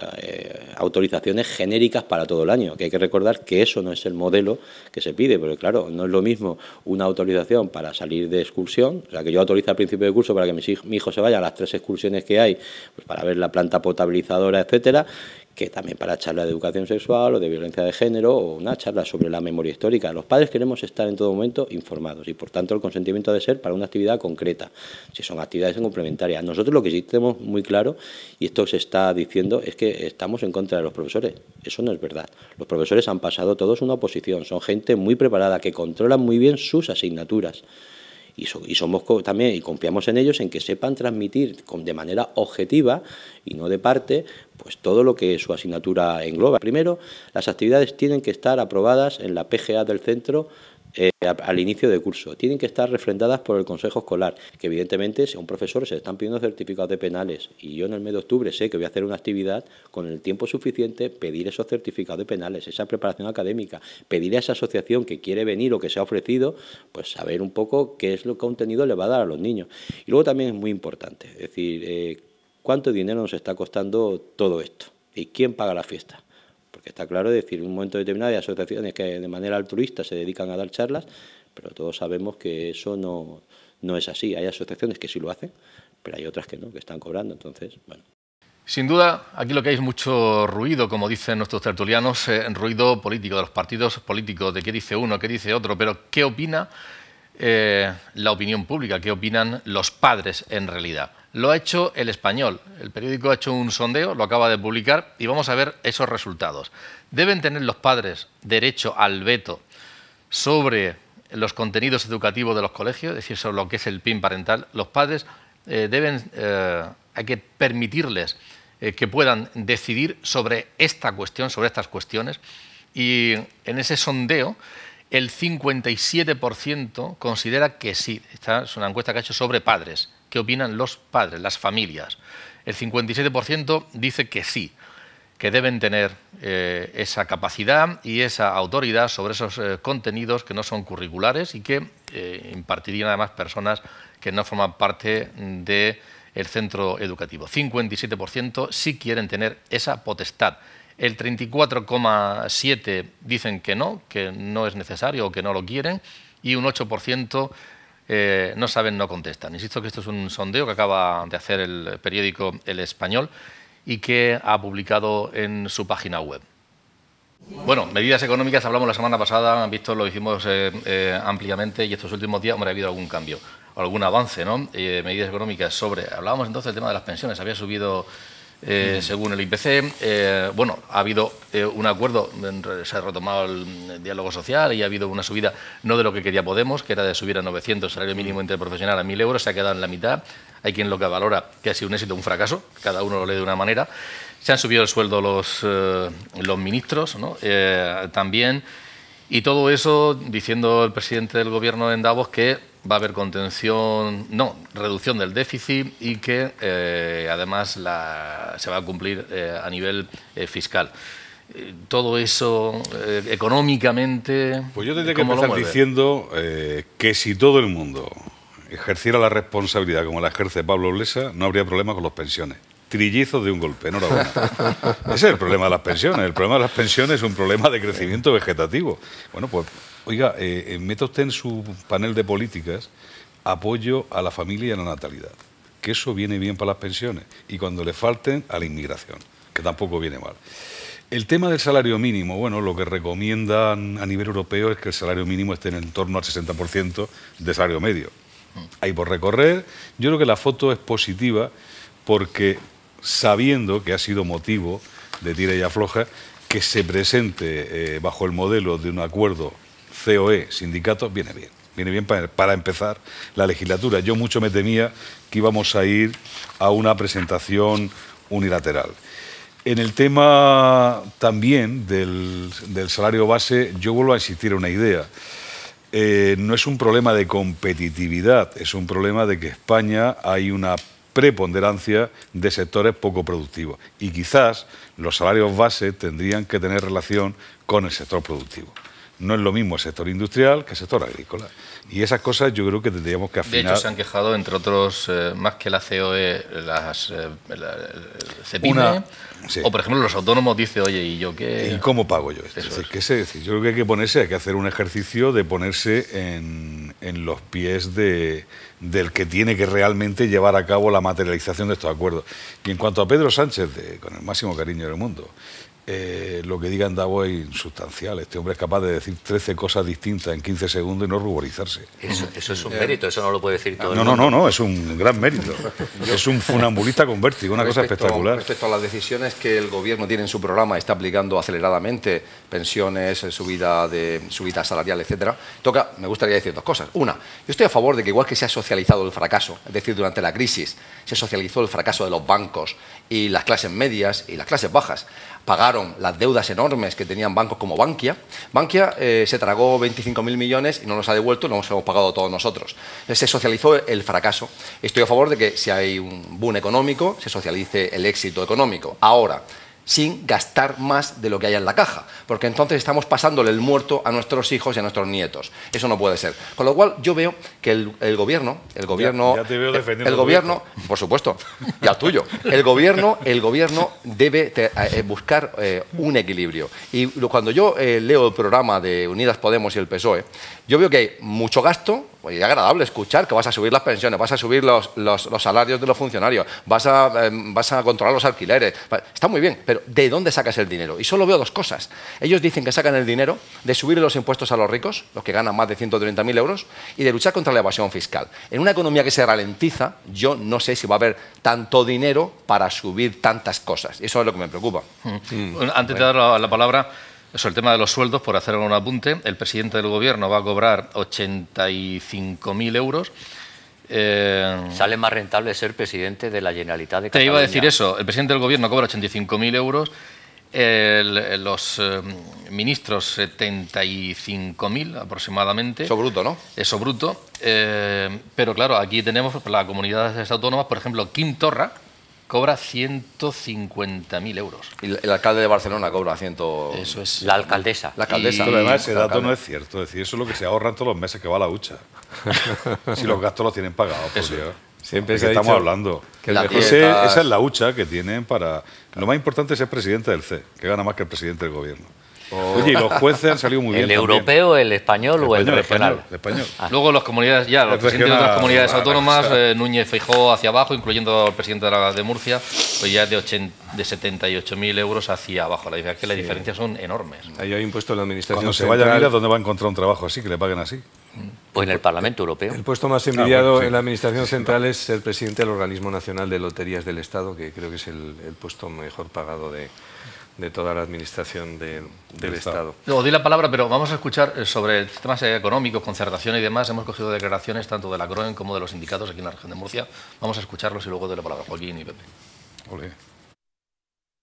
autorizaciones genéricas para todo el año, que hay que recordar que eso no es el modelo que se pide, porque claro, no es lo mismo una autorización para salir de excursión, o sea, que yo autorizo al principio de curso para que mi hijo se vaya a las 3 excursiones que hay, pues para ver la planta potabilizadora, etcétera, que también para charlas de educación sexual o de violencia de género o una charla sobre la memoria histórica. Los padres queremos estar en todo momento informados y, por tanto, el consentimiento ha de ser para una actividad concreta, si son actividades complementarias. Nosotros lo que sí tenemos muy claro, y esto se está diciendo, es que estamos en contra de los profesores. Eso no es verdad. Los profesores han pasado todos una oposición, son gente muy preparada, que controlan muy bien sus asignaturas. Y somos también, y confiamos en ellos, en que sepan transmitir de manera objetiva y no de parte, pues todo lo que su asignatura engloba. Primero, las actividades tienen que estar aprobadas en la PGA del centro al inicio de curso. Tienen que estar refrendadas por el Consejo Escolar, que evidentemente, si a un profesor se le están pidiendo certificados de penales y yo en el mes de octubre sé que voy a hacer una actividad, con el tiempo suficiente pedir esos certificados de penales, esa preparación académica, pedir a esa asociación que quiere venir o que se ha ofrecido, pues saber un poco qué es lo que contenido le va a dar a los niños. Y luego también es muy importante, es decir, cuánto dinero nos está costando todo esto y quién paga la fiesta. Porque está claro, decir, en un momento determinado hay asociaciones que de manera altruista se dedican a dar charlas, pero todos sabemos que eso no es así. Hay asociaciones que sí lo hacen, pero hay otras que no, que están cobrando. Entonces, bueno. Sin duda, aquí lo que hay es mucho ruido, como dicen nuestros tertulianos, ruido político, de los partidos políticos, de qué dice uno, qué dice otro, pero ¿qué opina la opinión pública? ¿Qué opinan los padres en realidad? Lo ha hecho El Español. El periódico ha hecho un sondeo, lo acaba de publicar y vamos a ver esos resultados. ¿Deben tener los padres derecho al veto sobre los contenidos educativos de los colegios? Es decir, sobre lo que es el PIN parental. Los padres hay que permitirles que puedan decidir sobre esta cuestión, sobre estas cuestiones. Y en ese sondeo, el 57% considera que sí. Esta es una encuesta que ha hecho sobre padres. ¿Qué opinan los padres, las familias? El 57% dice que sí, que deben tener esa capacidad y esa autoridad sobre esos contenidos que no son curriculares y que impartirían además personas que no forman parte del centro educativo. 57% sí quieren tener esa potestad. El 34,7% dicen que no es necesario o que no lo quieren, y un 8% no saben, no contestan. Insisto que esto es un sondeo que acaba de hacer el periódico El Español y que ha publicado en su página web. Bueno, medidas económicas, hablamos la semana pasada, han visto, lo hicimos ampliamente, y estos últimos días, hombre, ha habido algún cambio, algún avance, ¿no? Medidas económicas hablábamos entonces del tema de las pensiones, había subido según el IPC, bueno, ha habido un acuerdo, se ha retomado el diálogo social y ha habido una subida, no de lo que quería Podemos, que era de subir a 900 salario mínimo interprofesional a 1.000 euros, se ha quedado en la mitad. Hay quien lo que valora que ha sido un éxito o un fracaso, cada uno lo lee de una manera. Se han subido el sueldo los ministros, ¿no? También, y todo eso diciendo el presidente del Gobierno en Davos que va a haber reducción del déficit y que además se va a cumplir a nivel fiscal. Todo eso económicamente... Pues yo tendría que empezar diciendo que si todo el mundo ejerciera la responsabilidad como la ejerce Pablo Iglesias, no habría problema con las pensiones. Trillizos de un golpe, enhorabuena. Ese es el problema de las pensiones. El problema de las pensiones es un problema de crecimiento vegetativo. Bueno, pues, oiga, meta usted en su panel de políticas apoyo a la familia y a la natalidad, que eso viene bien para las pensiones, y cuando le falten, a la inmigración, que tampoco viene mal. El tema del salario mínimo, bueno, lo que recomiendan a nivel europeo es que el salario mínimo esté en torno al 60% de salario medio. Hay por recorrer. Yo creo que la foto es positiva porque, sabiendo que ha sido motivo de tira y afloja, que se presente bajo el modelo de un acuerdo COE, sindicatos, viene bien. Viene bien para empezar la legislatura. Yo mucho me temía que íbamos a ir a una presentación unilateral. En el tema también del salario base, yo vuelvo a insistir en una idea. No es un problema de competitividad, es un problema de que España hay una preponderancia de sectores poco productivos. Y quizás los salarios base tendrían que tener relación con el sector productivo. No es lo mismo el sector industrial que el sector agrícola. Y esas cosas yo creo que tendríamos que afinar. De hecho, se han quejado, entre otros, más que la COE, CEPIME, sí. O, por ejemplo, los autónomos dicen, oye, ¿y yo qué? ¿Y cómo pago yo esto? Es decir, yo creo que hay que hacer un ejercicio de ponerse en los pies del que tiene que realmente llevar a cabo la materialización de estos acuerdos. Y en cuanto a Pedro Sánchez, con el máximo cariño del mundo, lo que diga en Davos es insustancial. Este hombre es capaz de decir 13 cosas distintas en 15 segundos y no ruborizarse. Eso es un mérito, eso no lo puede decir todo el mundo. No, es un gran mérito. Es un funambulista con vértigo, una cosa espectacular. Respecto a las decisiones que el Gobierno tiene en su programa, está aplicando aceleradamente, pensiones, subida salarial, etcétera, me gustaría decir dos cosas. Una, yo estoy a favor de que igual que se ha socializado el fracaso, es decir, durante la crisis, se socializó el fracaso de los bancos y las clases medias y las clases bajas, pagaron las deudas enormes que tenían bancos como Bankia. Bankia se tragó 25.000 millones y no nos ha devuelto, nos hemos pagado todos nosotros. Se socializó el fracaso. Estoy a favor de que si hay un boom económico, se socialice el éxito económico. Ahora, sin gastar más de lo que haya en la caja, porque entonces estamos pasándole el muerto a nuestros hijos y a nuestros nietos. Eso no puede ser. Con lo cual yo veo que el gobierno, ya te veo defendiendo el gobierno, por supuesto, y al tuyo, el gobierno debe buscar un equilibrio. Y cuando yo leo el programa de Unidas Podemos y el PSOE, yo veo que hay mucho gasto. Es agradable escuchar que vas a subir las pensiones, vas a subir los salarios de los funcionarios, vas a controlar los alquileres. Está muy bien, pero ¿de dónde sacas el dinero? Y solo veo dos cosas. Ellos dicen que sacan el dinero de subir los impuestos a los ricos, los que ganan más de 130.000 euros, y de luchar contra la evasión fiscal. En una economía que se ralentiza, yo no sé si va a haber tanto dinero para subir tantas cosas. Eso es lo que me preocupa. Antes de dar la palabra, sobre el tema de los sueldos, por hacer un apunte, el presidente del Gobierno va a cobrar 85.000 euros. Sale más rentable ser presidente de la Generalitat de Cataluña. Te iba a decir eso, el presidente del Gobierno cobra 85.000 euros, los ministros 75.000 aproximadamente. Eso bruto, ¿no? Eso bruto, pero claro, aquí tenemos las comunidades autónomas, por ejemplo, Quim Torra cobra 150.000 euros. Y el alcalde de Barcelona cobra 100... Eso es. La alcaldesa. La alcaldesa. Pero además ese dato no es cierto. Es decir, eso es lo que se ahorran todos los meses que va a la hucha. Si los gastos los tienen pagados, por Dios. Siempre se estamos hablando. Que esa es la hucha que tienen para... Lo más importante es ser presidente del CE, que gana más que el presidente del Gobierno. Oye, y los jueces han salido muy bien. ¿El europeo, el español o el regional? El español. Luego las comunidades, los presidentes de otras comunidades autónomas, Núñez Feijóo hacia abajo, incluyendo el presidente de Murcia, pues ya de 78.000 euros hacia abajo. La diferencia es que las diferencias son enormes. Ahí hay impuesto en la administración Cuando se vaya a Mira, ¿dónde va a encontrar un trabajo así, que le paguen así? Pues en el Parlamento Europeo. El puesto más envidiado en la administración central es el presidente del Organismo Nacional de Loterías del Estado, que creo que es el puesto mejor pagado de toda la administración del Estado. Luego di la palabra, pero vamos a escuchar sobre temas económicos, concertación y demás. Hemos cogido declaraciones tanto de la CROEN como de los sindicatos aquí en la región de Murcia. Vamos a escucharlos y luego doy la palabra a Joaquín y Pepe. Olé.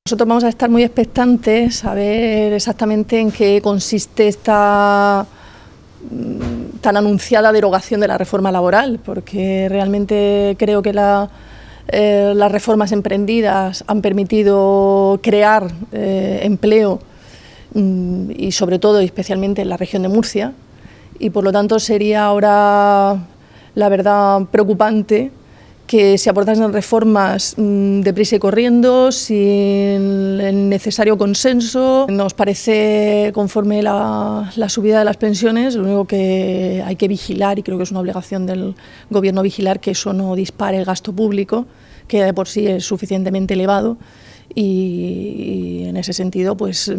Nosotros vamos a estar muy expectantes a ver exactamente en qué consiste esta tan anunciada derogación de la reforma laboral, porque realmente creo que las reformas emprendidas han permitido crear empleo y sobre todo y especialmente en la región de Murcia, y por lo tanto sería ahora la verdad preocupante que se abordasen reformas deprisa y corriendo, sin el necesario consenso. Nos parece conforme la subida de las pensiones, lo único que hay que vigilar, y creo que es una obligación del Gobierno vigilar, que eso no dispare el gasto público, que de por sí es suficientemente elevado, y en ese sentido pues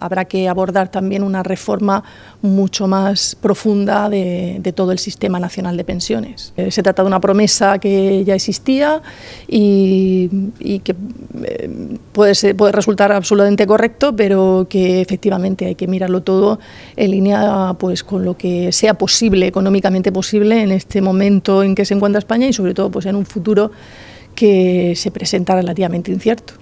habrá que abordar también una reforma mucho más profunda de todo el sistema nacional de pensiones. Se trata de una promesa que ya existía y que puede resultar absolutamente correcto, pero que efectivamente hay que mirarlo todo en línea pues con lo que sea posible, económicamente posible, en este momento en que se encuentra España y sobre todo pues en un futuro que se presenta relativamente incierto.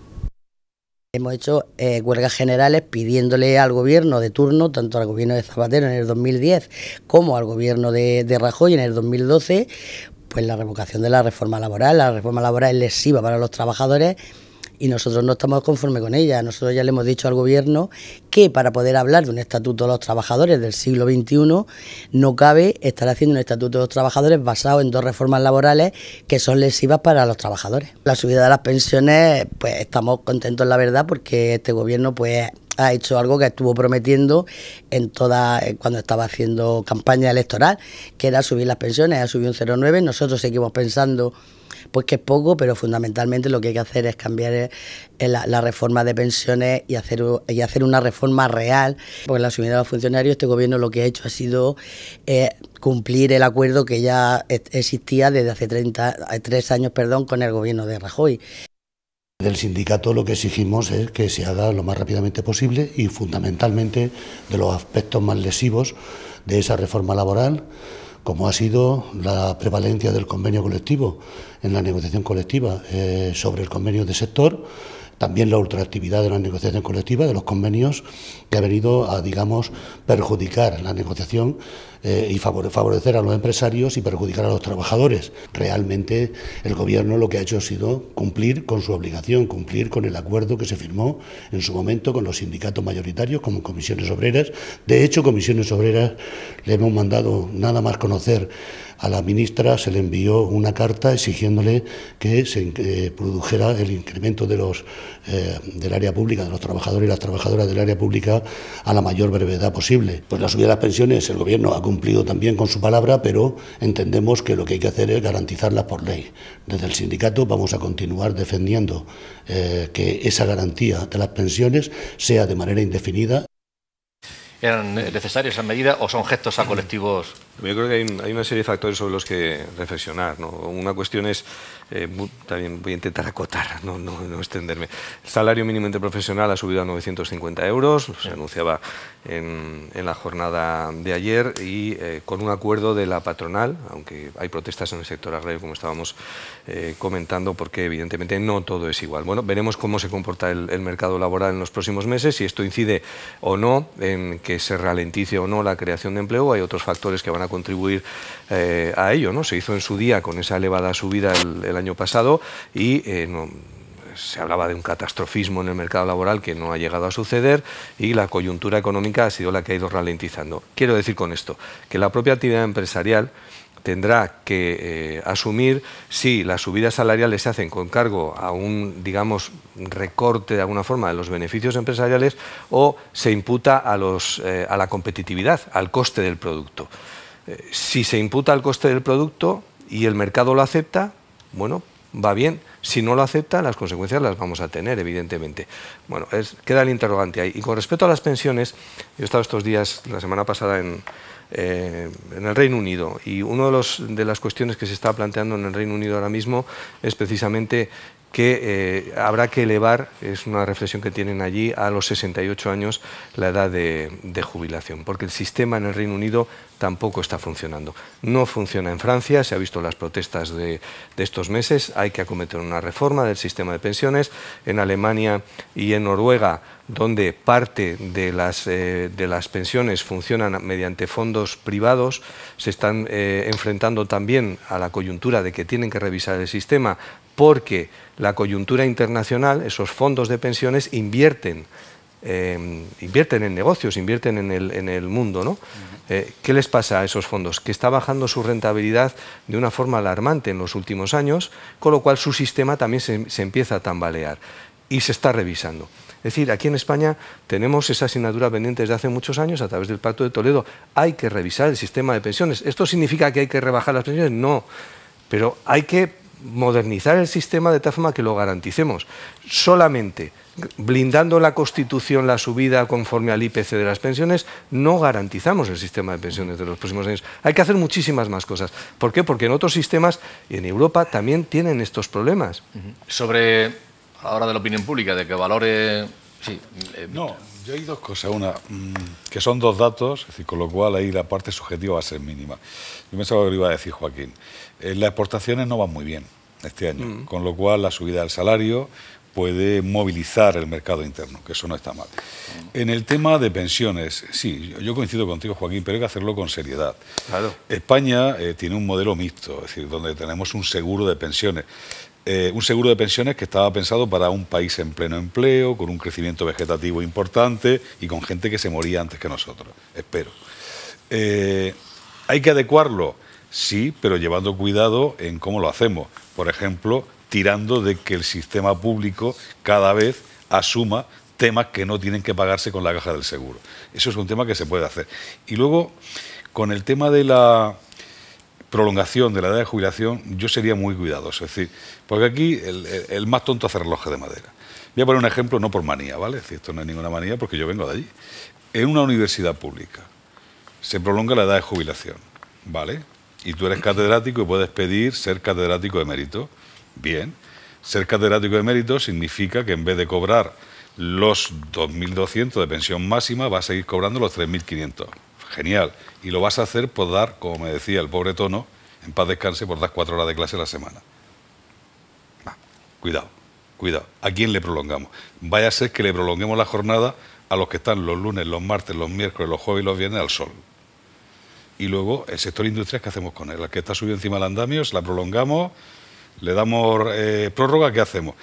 Hemos hecho huelgas generales pidiéndole al gobierno de turno, tanto al gobierno de Zapatero en el 2010 como al gobierno de Rajoy en el 2012, pues la revocación de la reforma laboral. La reforma laboral es lesiva para los trabajadores y nosotros no estamos conformes con ella. Nosotros ya le hemos dicho al Gobierno que para poder hablar de un estatuto de los trabajadores del siglo XXI no cabe estar haciendo un estatuto de los trabajadores basado en 2 reformas laborales que son lesivas para los trabajadores. La subida de las pensiones, pues estamos contentos, la verdad, porque este Gobierno pues ha hecho algo que estuvo prometiendo cuando estaba haciendo campaña electoral, que era subir las pensiones. Ha subido un 0,9. Nosotros seguimos pensando pues que es poco, pero fundamentalmente lo que hay que hacer es cambiar la reforma de pensiones y hacer una reforma real. Porque la subida de los funcionarios, este Gobierno lo que ha hecho ha sido cumplir el acuerdo que ya existía desde hace 3 años con el Gobierno de Rajoy. Del sindicato lo que exigimos es que se haga lo más rápidamente posible y fundamentalmente de los aspectos más lesivos de esa reforma laboral, como ha sido la prevalencia del convenio colectivo en la negociación colectiva sobre el convenio de sector, también la ultraactividad de la negociación colectiva, de los convenios, que ha venido a, digamos, perjudicar la negociación y favorecer a los empresarios y perjudicar a los trabajadores. Realmente el Gobierno lo que ha hecho ha sido cumplir con su obligación, cumplir con el acuerdo que se firmó en su momento con los sindicatos mayoritarios, como Comisiones Obreras. De hecho, Comisiones Obreras le hemos mandado nada más conocer a la ministra, se le envió una carta exigiéndole que se produjera el incremento de del área pública, de los trabajadores y las trabajadoras del área pública a la mayor brevedad posible. Pues la subida de las pensiones, el Gobierno ha cumplido también con su palabra, pero entendemos que lo que hay que hacer es garantizarlas por ley. Desde el sindicato vamos a continuar defendiendo que esa garantía de las pensiones sea de manera indefinida. ¿Eran necesarias esas medidas o son gestos a colectivos? Yo creo que hay una serie de factores sobre los que reflexionar, ¿no? Una cuestión es, también voy a intentar acotar, no extenderme. El salario mínimo interprofesional ha subido a 950 euros, se anunciaba en la jornada de ayer y con un acuerdo de la patronal, aunque hay protestas en el sector agrario, como estábamos comentando, porque evidentemente no todo es igual. Bueno, veremos cómo se comporta el mercado laboral en los próximos meses, si esto incide o no en que se ralentice o no la creación de empleo. Hay otros factores que van a contribuir a ello, ¿no? Se hizo en su día con esa elevada subida el año pasado y se hablaba de un catastrofismo en el mercado laboral que no ha llegado a suceder y la coyuntura económica ha sido la que ha ido ralentizando. Quiero decir con esto que la propia actividad empresarial tendrá que asumir si las subidas salariales se hacen con cargo a un, digamos, recorte de alguna forma de los beneficios empresariales o se imputa a la competitividad, al coste del producto. Si se imputa al coste del producto y el mercado lo acepta, bueno, va bien. Si no lo acepta, las consecuencias las vamos a tener, evidentemente. Bueno, queda el interrogante ahí. Y con respecto a las pensiones, yo he estado estos días, la semana pasada, en el Reino Unido, y una de las cuestiones que se está planteando en el Reino Unido ahora mismo es precisamente que habrá que elevar, es una reflexión que tienen allí, a los 68 años la edad de jubilación, porque el sistema en el Reino Unido tampoco está funcionando. No funciona en Francia, se ha visto las protestas de estos meses, hay que acometer una reforma del sistema de pensiones. En Alemania y en Noruega, donde parte de las pensiones funcionan mediante fondos privados, se están enfrentando también a la coyuntura de que tienen que revisar el sistema porque la coyuntura internacional, esos fondos de pensiones invierten en negocios, invierten en el mundo, ¿no? ¿Qué les pasa a esos fondos? Que está bajando su rentabilidad de una forma alarmante en los últimos años, con lo cual su sistema también se empieza a tambalear y se está revisando. Es decir, aquí en España tenemos esa asignatura pendiente desde hace muchos años a través del Pacto de Toledo. Hay que revisar el sistema de pensiones. ¿Esto significa que hay que rebajar las pensiones? No, pero hay que modernizar el sistema de tal forma que lo garanticemos. Solamente blindando la Constitución la subida conforme al IPC de las pensiones no garantizamos el sistema de pensiones de los próximos años. Hay que hacer muchísimas más cosas. ¿Por qué? Porque en otros sistemas y en Europa también tienen estos problemas. Sobre, ahora de la opinión pública, de que valore... Sí, no, yo hay dos cosas. Una, que son dos datos, es decir, con lo cual ahí la parte subjetiva va a ser mínima. Yo pensaba que lo iba a decir Joaquín. Las exportaciones no van muy bien este año, con lo cual la subida del salario puede movilizar el mercado interno, que eso no está mal. En el tema de pensiones, sí, yo coincido contigo, Joaquín, pero hay que hacerlo con seriedad. Claro. España tiene un modelo mixto, es decir, donde tenemos un seguro de pensiones. Un seguro de pensiones que estaba pensado para un país en pleno empleo, con un crecimiento vegetativo importante y con gente que se moría antes que nosotros, espero. ¿Hay que adecuarlo? Sí, pero llevando cuidado en cómo lo hacemos. Por ejemplo, tirando de que el sistema público cada vez asuma temas que no tienen que pagarse con la caja del seguro. Eso es un tema que se puede hacer. Y luego, con el tema de la prolongación de la edad de jubilación, yo sería muy cuidadoso. Es decir, porque aquí el más tonto hace reloj de madera. Voy a poner un ejemplo, no por manía, ¿vale? Es decir, esto no es ninguna manía porque yo vengo de allí. En una universidad pública se prolonga la edad de jubilación, ¿vale? Y tú eres catedrático y puedes pedir ser catedrático de mérito. Bien, ser catedrático de mérito significa que en vez de cobrar los 2.200 de pensión máxima, vas a seguir cobrando los 3.500. Genial. Y lo vas a hacer por dar, como me decía el pobre Tono, en paz descanse, por dar 4 horas de clase a la semana. Cuidado, cuidado. ¿A quién le prolongamos? Vaya a ser que le prolonguemos la jornada a los que están los lunes, los martes, los miércoles, los jueves y los viernes al sol. Y luego, el sector industrial, ¿qué hacemos con él? El que está subido encima del andamio, la prolongamos, le damos prórroga, ¿qué hacemos?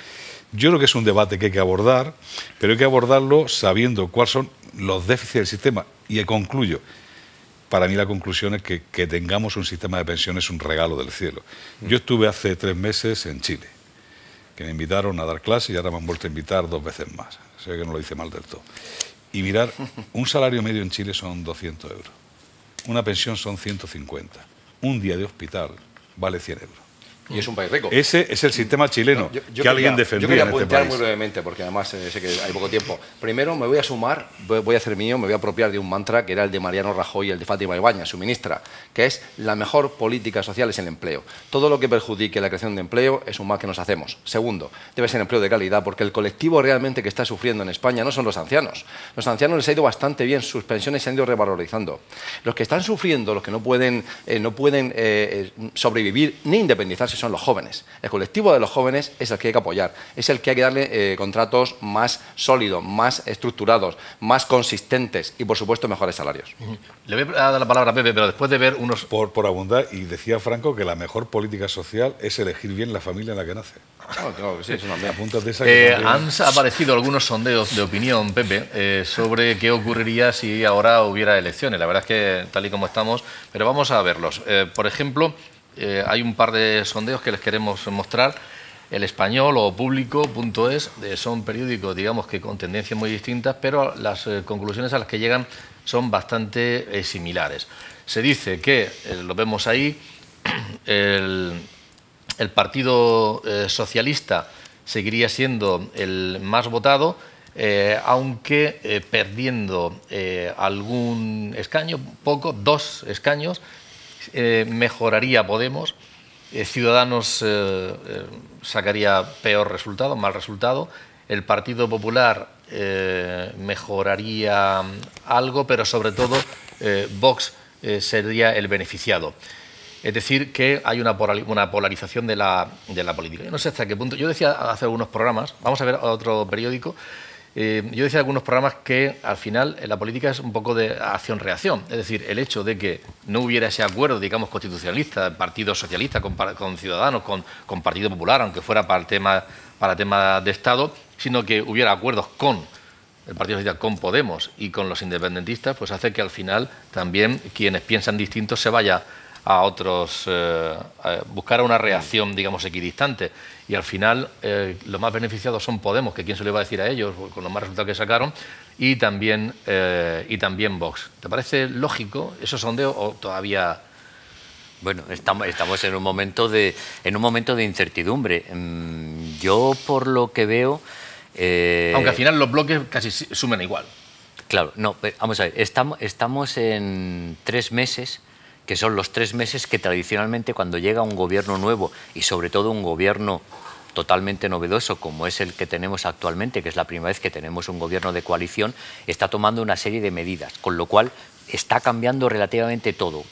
Yo creo que es un debate que hay que abordar, pero hay que abordarlo sabiendo cuáles son los déficits del sistema. Y concluyo, para mí la conclusión es que tengamos un sistema de pensiones es un regalo del cielo. Yo estuve hace 3 meses en Chile, que me invitaron a dar clase y ahora me han vuelto a invitar 2 veces más. Sé que no lo hice mal del todo. Y mirar, un salario medio en Chile son 200 euros. Una pensión son 150. Un día de hospital vale 100 euros. Y es un país rico. Ese es el sistema chileno que alguien defendía. Yo quería apuntar este muy brevemente, porque además sé que hay poco tiempo. Primero me voy a sumar, voy a hacer mío, me voy a apropiar de un mantra que era el de Mariano Rajoy y el de Fátima Ibáñez, su ministra, que es la mejor política social es el empleo. Todo lo que perjudique la creación de empleo es un mal que nos hacemos. Segundo, debe ser empleo de calidad, porque el colectivo realmente que está sufriendo en España no son los ancianos. Los ancianos les ha ido bastante bien, sus pensiones se han ido revalorizando. Los que están sufriendo, los que no pueden sobrevivir ni independizarse son los jóvenes. El colectivo de los jóvenes es el que hay que apoyar, es el que hay que darle contratos más sólidos, más estructurados, más consistentes y, por supuesto, mejores salarios. Le voy a dar la palabra a Pepe, pero después de ver unos... Por abundar, y decía Franco que la mejor política social es elegir bien la familia en la que nace. Claro que sí, eso también. Apúntate esa han aparecido algunos sondeos de opinión, Pepe, sobre qué ocurriría si ahora hubiera elecciones. La verdad es que tal y como estamos, pero vamos a verlos. Por ejemplo, hay un par de sondeos que les queremos mostrar. El Español o Público.es son periódicos, digamos, que con tendencias muy distintas, pero las conclusiones a las que llegan son bastante similares. Se dice que, lo vemos ahí, el Partido Socialista seguiría siendo el más votado, aunque perdiendo algún escaño, poco, 2 escaños, mejoraría Podemos, Ciudadanos sacaría peor resultado, mal resultado, el Partido Popular mejoraría algo, pero sobre todo Vox sería el beneficiado. Es decir, que hay una polarización de la política. Yo no sé hasta qué punto. Yo decía hace algunos programas, vamos a ver otro periódico, yo decía algunos programas que al final la política es un poco de acción-reacción. Es decir, el hecho de que no hubiera ese acuerdo, digamos, constitucionalista, Partido Socialista con Ciudadanos, con Partido Popular, aunque fuera para tema de Estado, sino que hubiera acuerdos con el Partido Socialista, con Podemos y con los independentistas, pues hace que al final también quienes piensan distintos se vaya a otros, buscar una reacción, digamos, equidistante. Y al final los más beneficiados son Podemos, que quién se lo iba a decir a ellos, con los más resultados que sacaron, y también Vox. ¿Te parece lógico esos sondeos o todavía...? Bueno, estamos en un momento de incertidumbre. Yo, por lo que veo... Aunque al final los bloques casi sumen igual. Claro, no, vamos a ver, estamos en 3 meses... que son los 3 meses que tradicionalmente cuando llega un gobierno nuevo y sobre todo un gobierno totalmente novedoso como es el que tenemos actualmente, que es la primera vez que tenemos un gobierno de coalición, está tomando una serie de medidas, con lo cual está cambiando relativamente todo.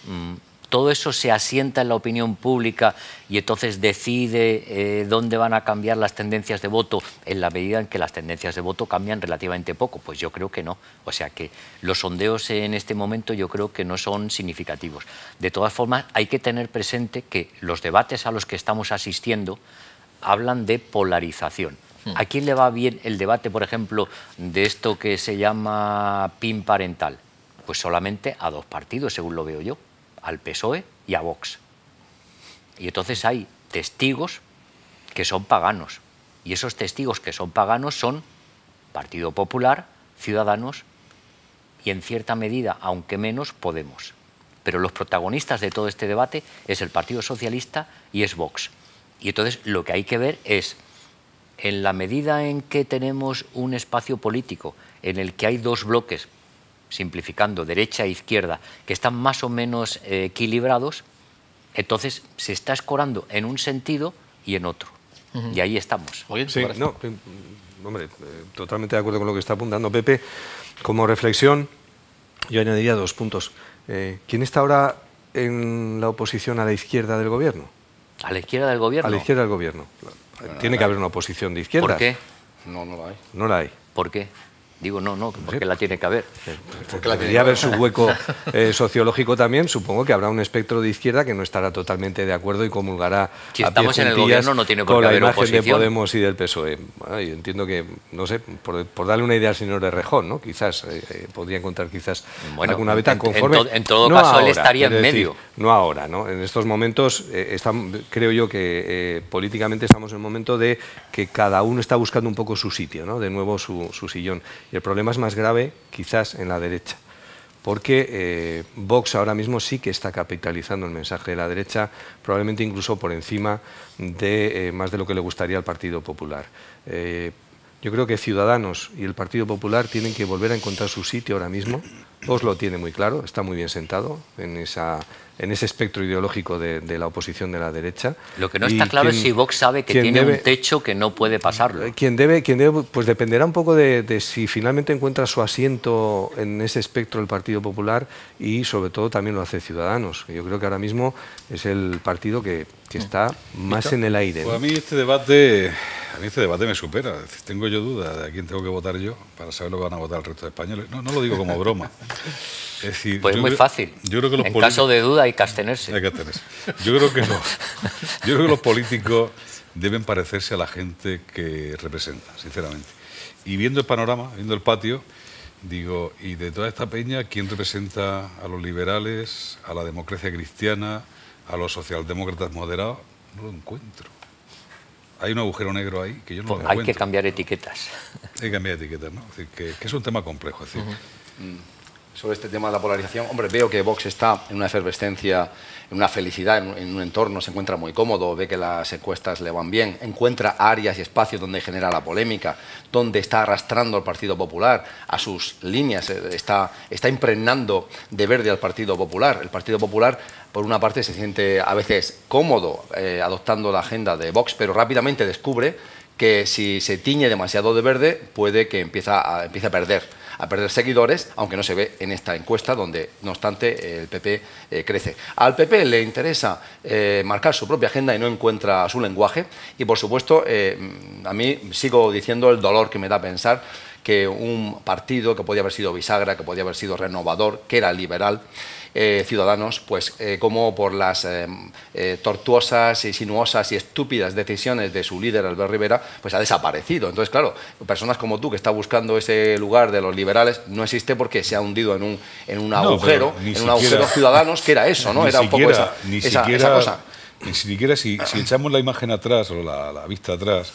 todo eso se asienta en la opinión pública y entonces decide dónde van a cambiar las tendencias de voto en la medida en que las tendencias de voto cambian relativamente poco. Pues yo creo que no. O sea que los sondeos en este momento yo creo que no son significativos. De todas formas, hay que tener presente que los debates a los que estamos asistiendo hablan de polarización. ¿A quién le va bien el debate, por ejemplo, de esto que se llama PIN parental? Pues solamente a dos partidos, según lo veo yo, al PSOE y a Vox. Y entonces hay testigos que son paganos. Y esos testigos que son paganos son Partido Popular, Ciudadanos y, en cierta medida, aunque menos, Podemos. Pero los protagonistas de todo este debate es el Partido Socialista y es Vox. Y entonces lo que hay que ver es, en la medida en que tenemos un espacio político en el que hay dos bloques, simplificando, derecha e izquierda, que están más o menos equilibrados, entonces se está escorando en un sentido y en otro. Y ahí estamos. Sí, no, hombre, totalmente de acuerdo con lo que está apuntando Pepe. Como reflexión, yo añadiría 2 puntos. ¿Quién está ahora en la oposición a la izquierda del gobierno? ¿A la izquierda del gobierno? A la izquierda del gobierno. Tiene que haber una oposición de izquierda. ¿Por qué? No, no la hay. No la hay. ¿Por qué? Digo, no, porque la tiene que haber. Porque debería haber su hueco sociológico también. Supongo que habrá un espectro de izquierda que no estará totalmente de acuerdo y comulgará si estamos en el gobierno no tiene por qué haber oposición. Con la imagen de Podemos y del PSOE. Bueno, yo entiendo que, no sé, por darle una idea al señor Errejón, ¿no? Quizás podría encontrar quizás alguna beta conforme. En todo caso, ahora, él estaría en medio. No ahora, ¿no? En estos momentos, creo yo que políticamente estamos en un momento de que cada uno está buscando un poco su sitio, ¿no? De nuevo su sillón. Y el problema es más grave quizás en la derecha, porque Vox ahora mismo sí que está capitalizando el mensaje de la derecha, probablemente incluso por encima de más de lo que le gustaría al Partido Popular. Yo creo que Ciudadanos y el Partido Popular tienen que volver a encontrar su sitio ahora mismo. Vox lo tiene muy claro, está muy bien sentado en ese espectro ideológico de la oposición de la derecha. Lo que no está claro es si Vox sabe que tiene un techo que no puede pasarlo. Quien debe, pues dependerá un poco de si finalmente encuentra su asiento en ese espectro el Partido Popular y sobre todo también lo hace Ciudadanos. Yo creo que ahora mismo es el partido que está más en el aire, ¿no? Pues a mí este debate me supera. Tengo yo dudas de a quién tengo que votar yo para saber lo que van a votar el resto de españoles. No lo digo como broma. Es decir, pues es muy fácil. Yo creo que en caso de duda hay que abstenerse. Hay que abstenerse. Yo creo que los políticos deben parecerse a la gente que representan, sinceramente. Y viendo el panorama, viendo el patio, digo, y de toda esta peña, ¿quién representa a los liberales, a la democracia cristiana, a los socialdemócratas moderados? No lo encuentro. Hay un agujero negro ahí que yo no lo encuentro. Hay que cambiar etiquetas. Hay que cambiar etiquetas, ¿no? Es decir, que es un tema complejo. Es decir, sobre este tema de la polarización, hombre, veo que Vox está en una efervescencia, en una felicidad, en un entorno, se encuentra muy cómodo, ve que las encuestas le van bien, encuentra áreas y espacios donde genera la polémica, donde está arrastrando al Partido Popular a sus líneas, está impregnando de verde al Partido Popular. El Partido Popular, por una parte, se siente a veces cómodo adoptando la agenda de Vox, pero rápidamente descubre que si se tiñe demasiado de verde, puede que empiece a perder seguidores, aunque no se ve en esta encuesta, donde, no obstante, el PP crece. Al PP le interesa marcar su propia agenda y no encuentra su lenguaje. Y, por supuesto, a mí sigo diciendo el dolor que me da pensar que un partido que podía haber sido bisagra, que podía haber sido renovador, que era liberal, Ciudadanos, pues como por las tortuosas y sinuosas y estúpidas decisiones de su líder, Albert Rivera, pues ha desaparecido. Entonces, claro, personas como tú que está buscando ese lugar de los liberales no existe porque se ha hundido en un agujero, Ciudadanos, que era eso, ¿no? Era un poco esa cosa. Ni siquiera si echamos la imagen atrás o la vista atrás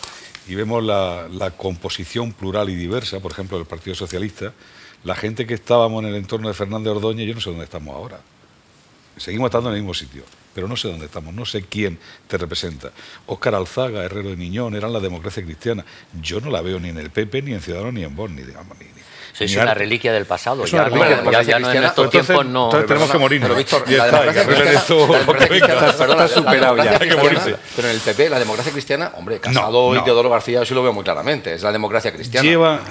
y vemos la composición plural y diversa, por ejemplo, del Partido Socialista, la gente que estábamos en el entorno de Fernández Ordóñez, yo no sé dónde estamos ahora. Seguimos estando en el mismo sitio, pero no sé dónde estamos, no sé quién te representa. Óscar Alzaga, Herrero de Miñón, eran la democracia cristiana. Yo no la veo ni en el PP, ni en Ciudadanos, ni en Vox, Es una reliquia del pasado. Ya no en estos tiempos no... Entonces tenemos que morirnos. Pero, Víctor, está superado ya. Pero en el PP, la democracia cristiana, hombre, Casado y Teodoro García, yo sí lo veo muy claramente. Es la democracia cristiana.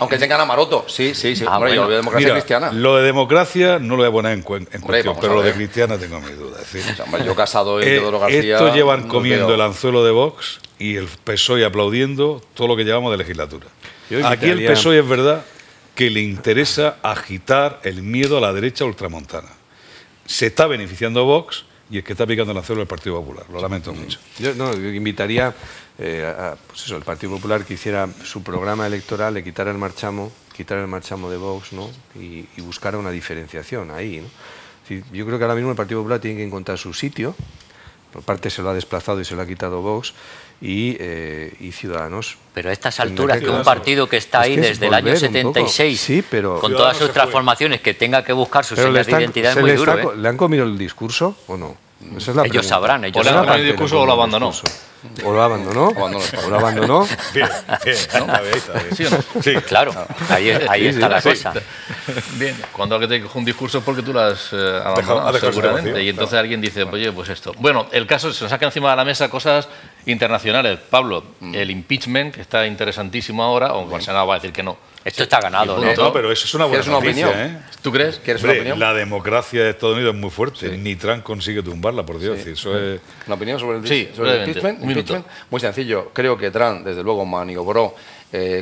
Aunque tengan a Maroto. Sí. Hombre, yo lo veo democracia cristiana. Lo de democracia no lo voy a poner en cuestión, pero lo de cristiana tengo mis dudas. Yo Casado y Teodoro García... Estos llevan comiendo el anzuelo de Vox y el PSOE aplaudiendo todo lo que llevamos de legislatura. Aquí el PSOE es verdad que le interesa agitar el miedo a la derecha ultramontana. Se está beneficiando a Vox y es que está picando el anzuelo del Partido Popular. Lo lamento mucho. Yo invitaría el Partido Popular que hiciera su programa electoral, le quitara el marchamo de Vox, ¿no? y buscara una diferenciación ahí, ¿no? Sí, yo creo que ahora mismo el Partido Popular tiene que encontrar su sitio. Por parte se lo ha desplazado y se lo ha quitado Vox y Ciudadanos. Pero a estas alturas, que un partido que está ahí desde el año 76, con todas sus transformaciones, que tenga que buscar sus señas de identidad, es muy duro. ¿Le han comido el discurso o no? Esa es la ellos sabrán. O le han comido el discurso o lo abandonó. O lo abandonó. Bien, ¿no? ¿Sí o no? Sí, claro. Ahí está la cosa. Bien, cuando alguien te coge un discurso es porque tú lo has abandonado, seguramente. Y entonces alguien dice, oye, pues esto. Bueno, el caso se nos saca encima de la mesa cosas internacionales. Pablo, el impeachment, que está interesantísimo ahora, aunque el Senado va a decir que no. Esto está ganado, ¿no? No, pero eso es una buena noticia, opinión? ¿Tú crees? ¿Quieres una opinión? La democracia de Estados Unidos es muy fuerte. Ni Trump consigue tumbarla, por Dios. Eso es... ¿Una opinión sobre el impeachment? Muy sencillo. Creo que Trump, desde luego, maniobró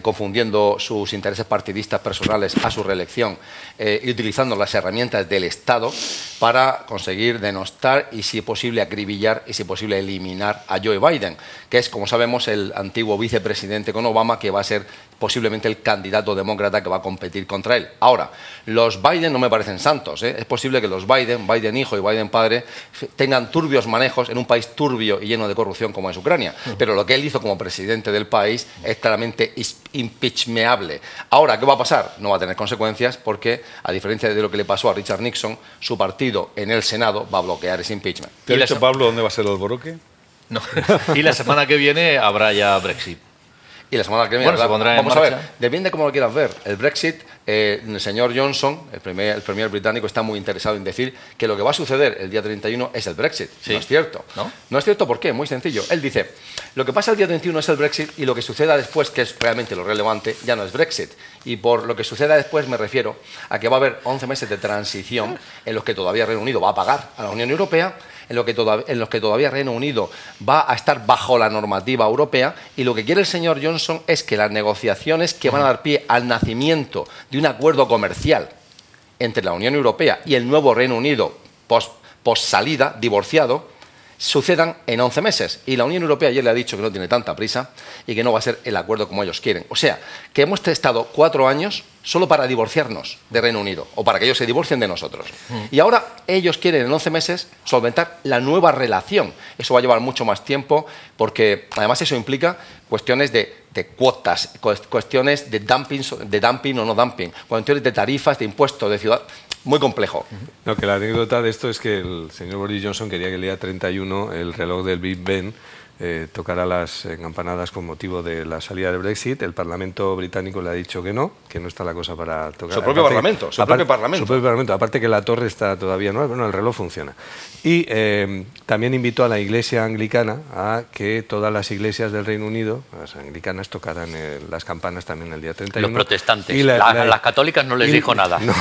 confundiendo sus intereses partidistas personales a su reelección y utilizando las herramientas del Estado para conseguir denostar y, si posible, acribillar y, si posible, eliminar a Joe Biden, que es, como sabemos, el antiguo vicepresidente con Obama, que va a ser posiblemente el candidato demócrata que va a competir contra él. Ahora, los Biden no me parecen santos. Es posible que los Biden hijo y Biden padre, tengan turbios manejos en un país turbio y lleno de corrupción como es Ucrania. Pero lo que él hizo como presidente del país es claramente impeachable. Ahora, ¿qué va a pasar? No va a tener consecuencias porque, a diferencia de lo que le pasó a Richard Nixon, su partido en el Senado va a bloquear ese impeachment. ¿Te ha dicho, Pablo, dónde va a ser el alboroque? No. Y la semana que viene habrá ya Brexit. Y la semana que viene, vamos a ver, depende cómo lo quieras ver. El Brexit, el señor Johnson, el premier británico, está muy interesado en decir que lo que va a suceder el día 31 es el Brexit. Sí. No es cierto. ¿No es cierto? ¿Por qué? Muy sencillo. Él dice, lo que pasa el día 31 es el Brexit y lo que suceda después, que es realmente lo relevante, ya no es Brexit. Y por lo que suceda después me refiero a que va a haber 11 meses de transición en los que todavía Reino Unido va a pagar a la Unión Europea, en los que todavía Reino Unido va a estar bajo la normativa europea, y lo que quiere el señor Johnson es que las negociaciones que van a dar pie al nacimiento de un acuerdo comercial entre la Unión Europea y el nuevo Reino Unido post salida, divorciado, sucedan en 11 meses. Y la Unión Europea ayer le ha dicho que no tiene tanta prisa y que no va a ser el acuerdo como ellos quieren. O sea, que hemos estado 4 años solo para divorciarnos de Reino Unido, o para que ellos se divorcien de nosotros. Y ahora ellos quieren en 11 meses solventar la nueva relación. Eso va a llevar mucho más tiempo, porque además eso implica cuestiones de cuotas, cuestiones de dumping o no dumping, cuestiones de tarifas, de impuestos, de ciudad. Muy complejo. No, que la anécdota de esto es que el señor Boris Johnson quería que el día 31 el reloj del Big Ben tocara las campanadas con motivo de la salida del Brexit. El Parlamento británico le ha dicho que no está la cosa para tocar. Su propio Parlamento. Aparte que la torre está todavía nueva, bueno, el reloj funciona. Y también invitó a la Iglesia anglicana a que todas las iglesias del Reino Unido, las anglicanas, tocaran las campanas también el día 31. Los protestantes. Y las católicas no les dijo nada. No,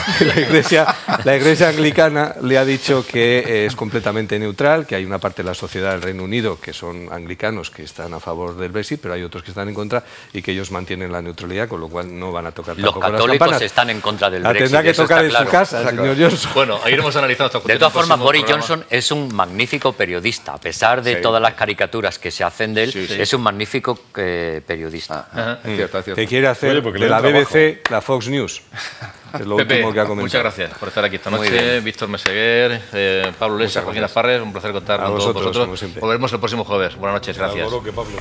la Iglesia anglicana le ha dicho que es completamente neutral, que hay una parte de la sociedad del Reino Unido que son anglicanos, que están a favor del Brexit, pero hay otros que están en contra y que ellos mantienen la neutralidad, con lo cual no van a tocar tampoco las campanas. Los católicos están en contra del Brexit. Tendrá que tocar en su casa, señor Johnson. Bueno, ahí iremos analizando esta cuestión. De todas formas, Boris Johnson es un magnífico periodista. A pesar de todas las caricaturas que se hacen de él, es un magnífico periodista. Es cierto. Que quiere hacer de la BBC la Fox News. Es lo Pepe, último que ha comentado. Muchas gracias por estar aquí esta noche. Víctor Meseguer, Pablo Lesa, Joaquín Asparres, un placer contar con todos vosotros. Volveremos el próximo jueves. Buenas noches, gracias. Pablo.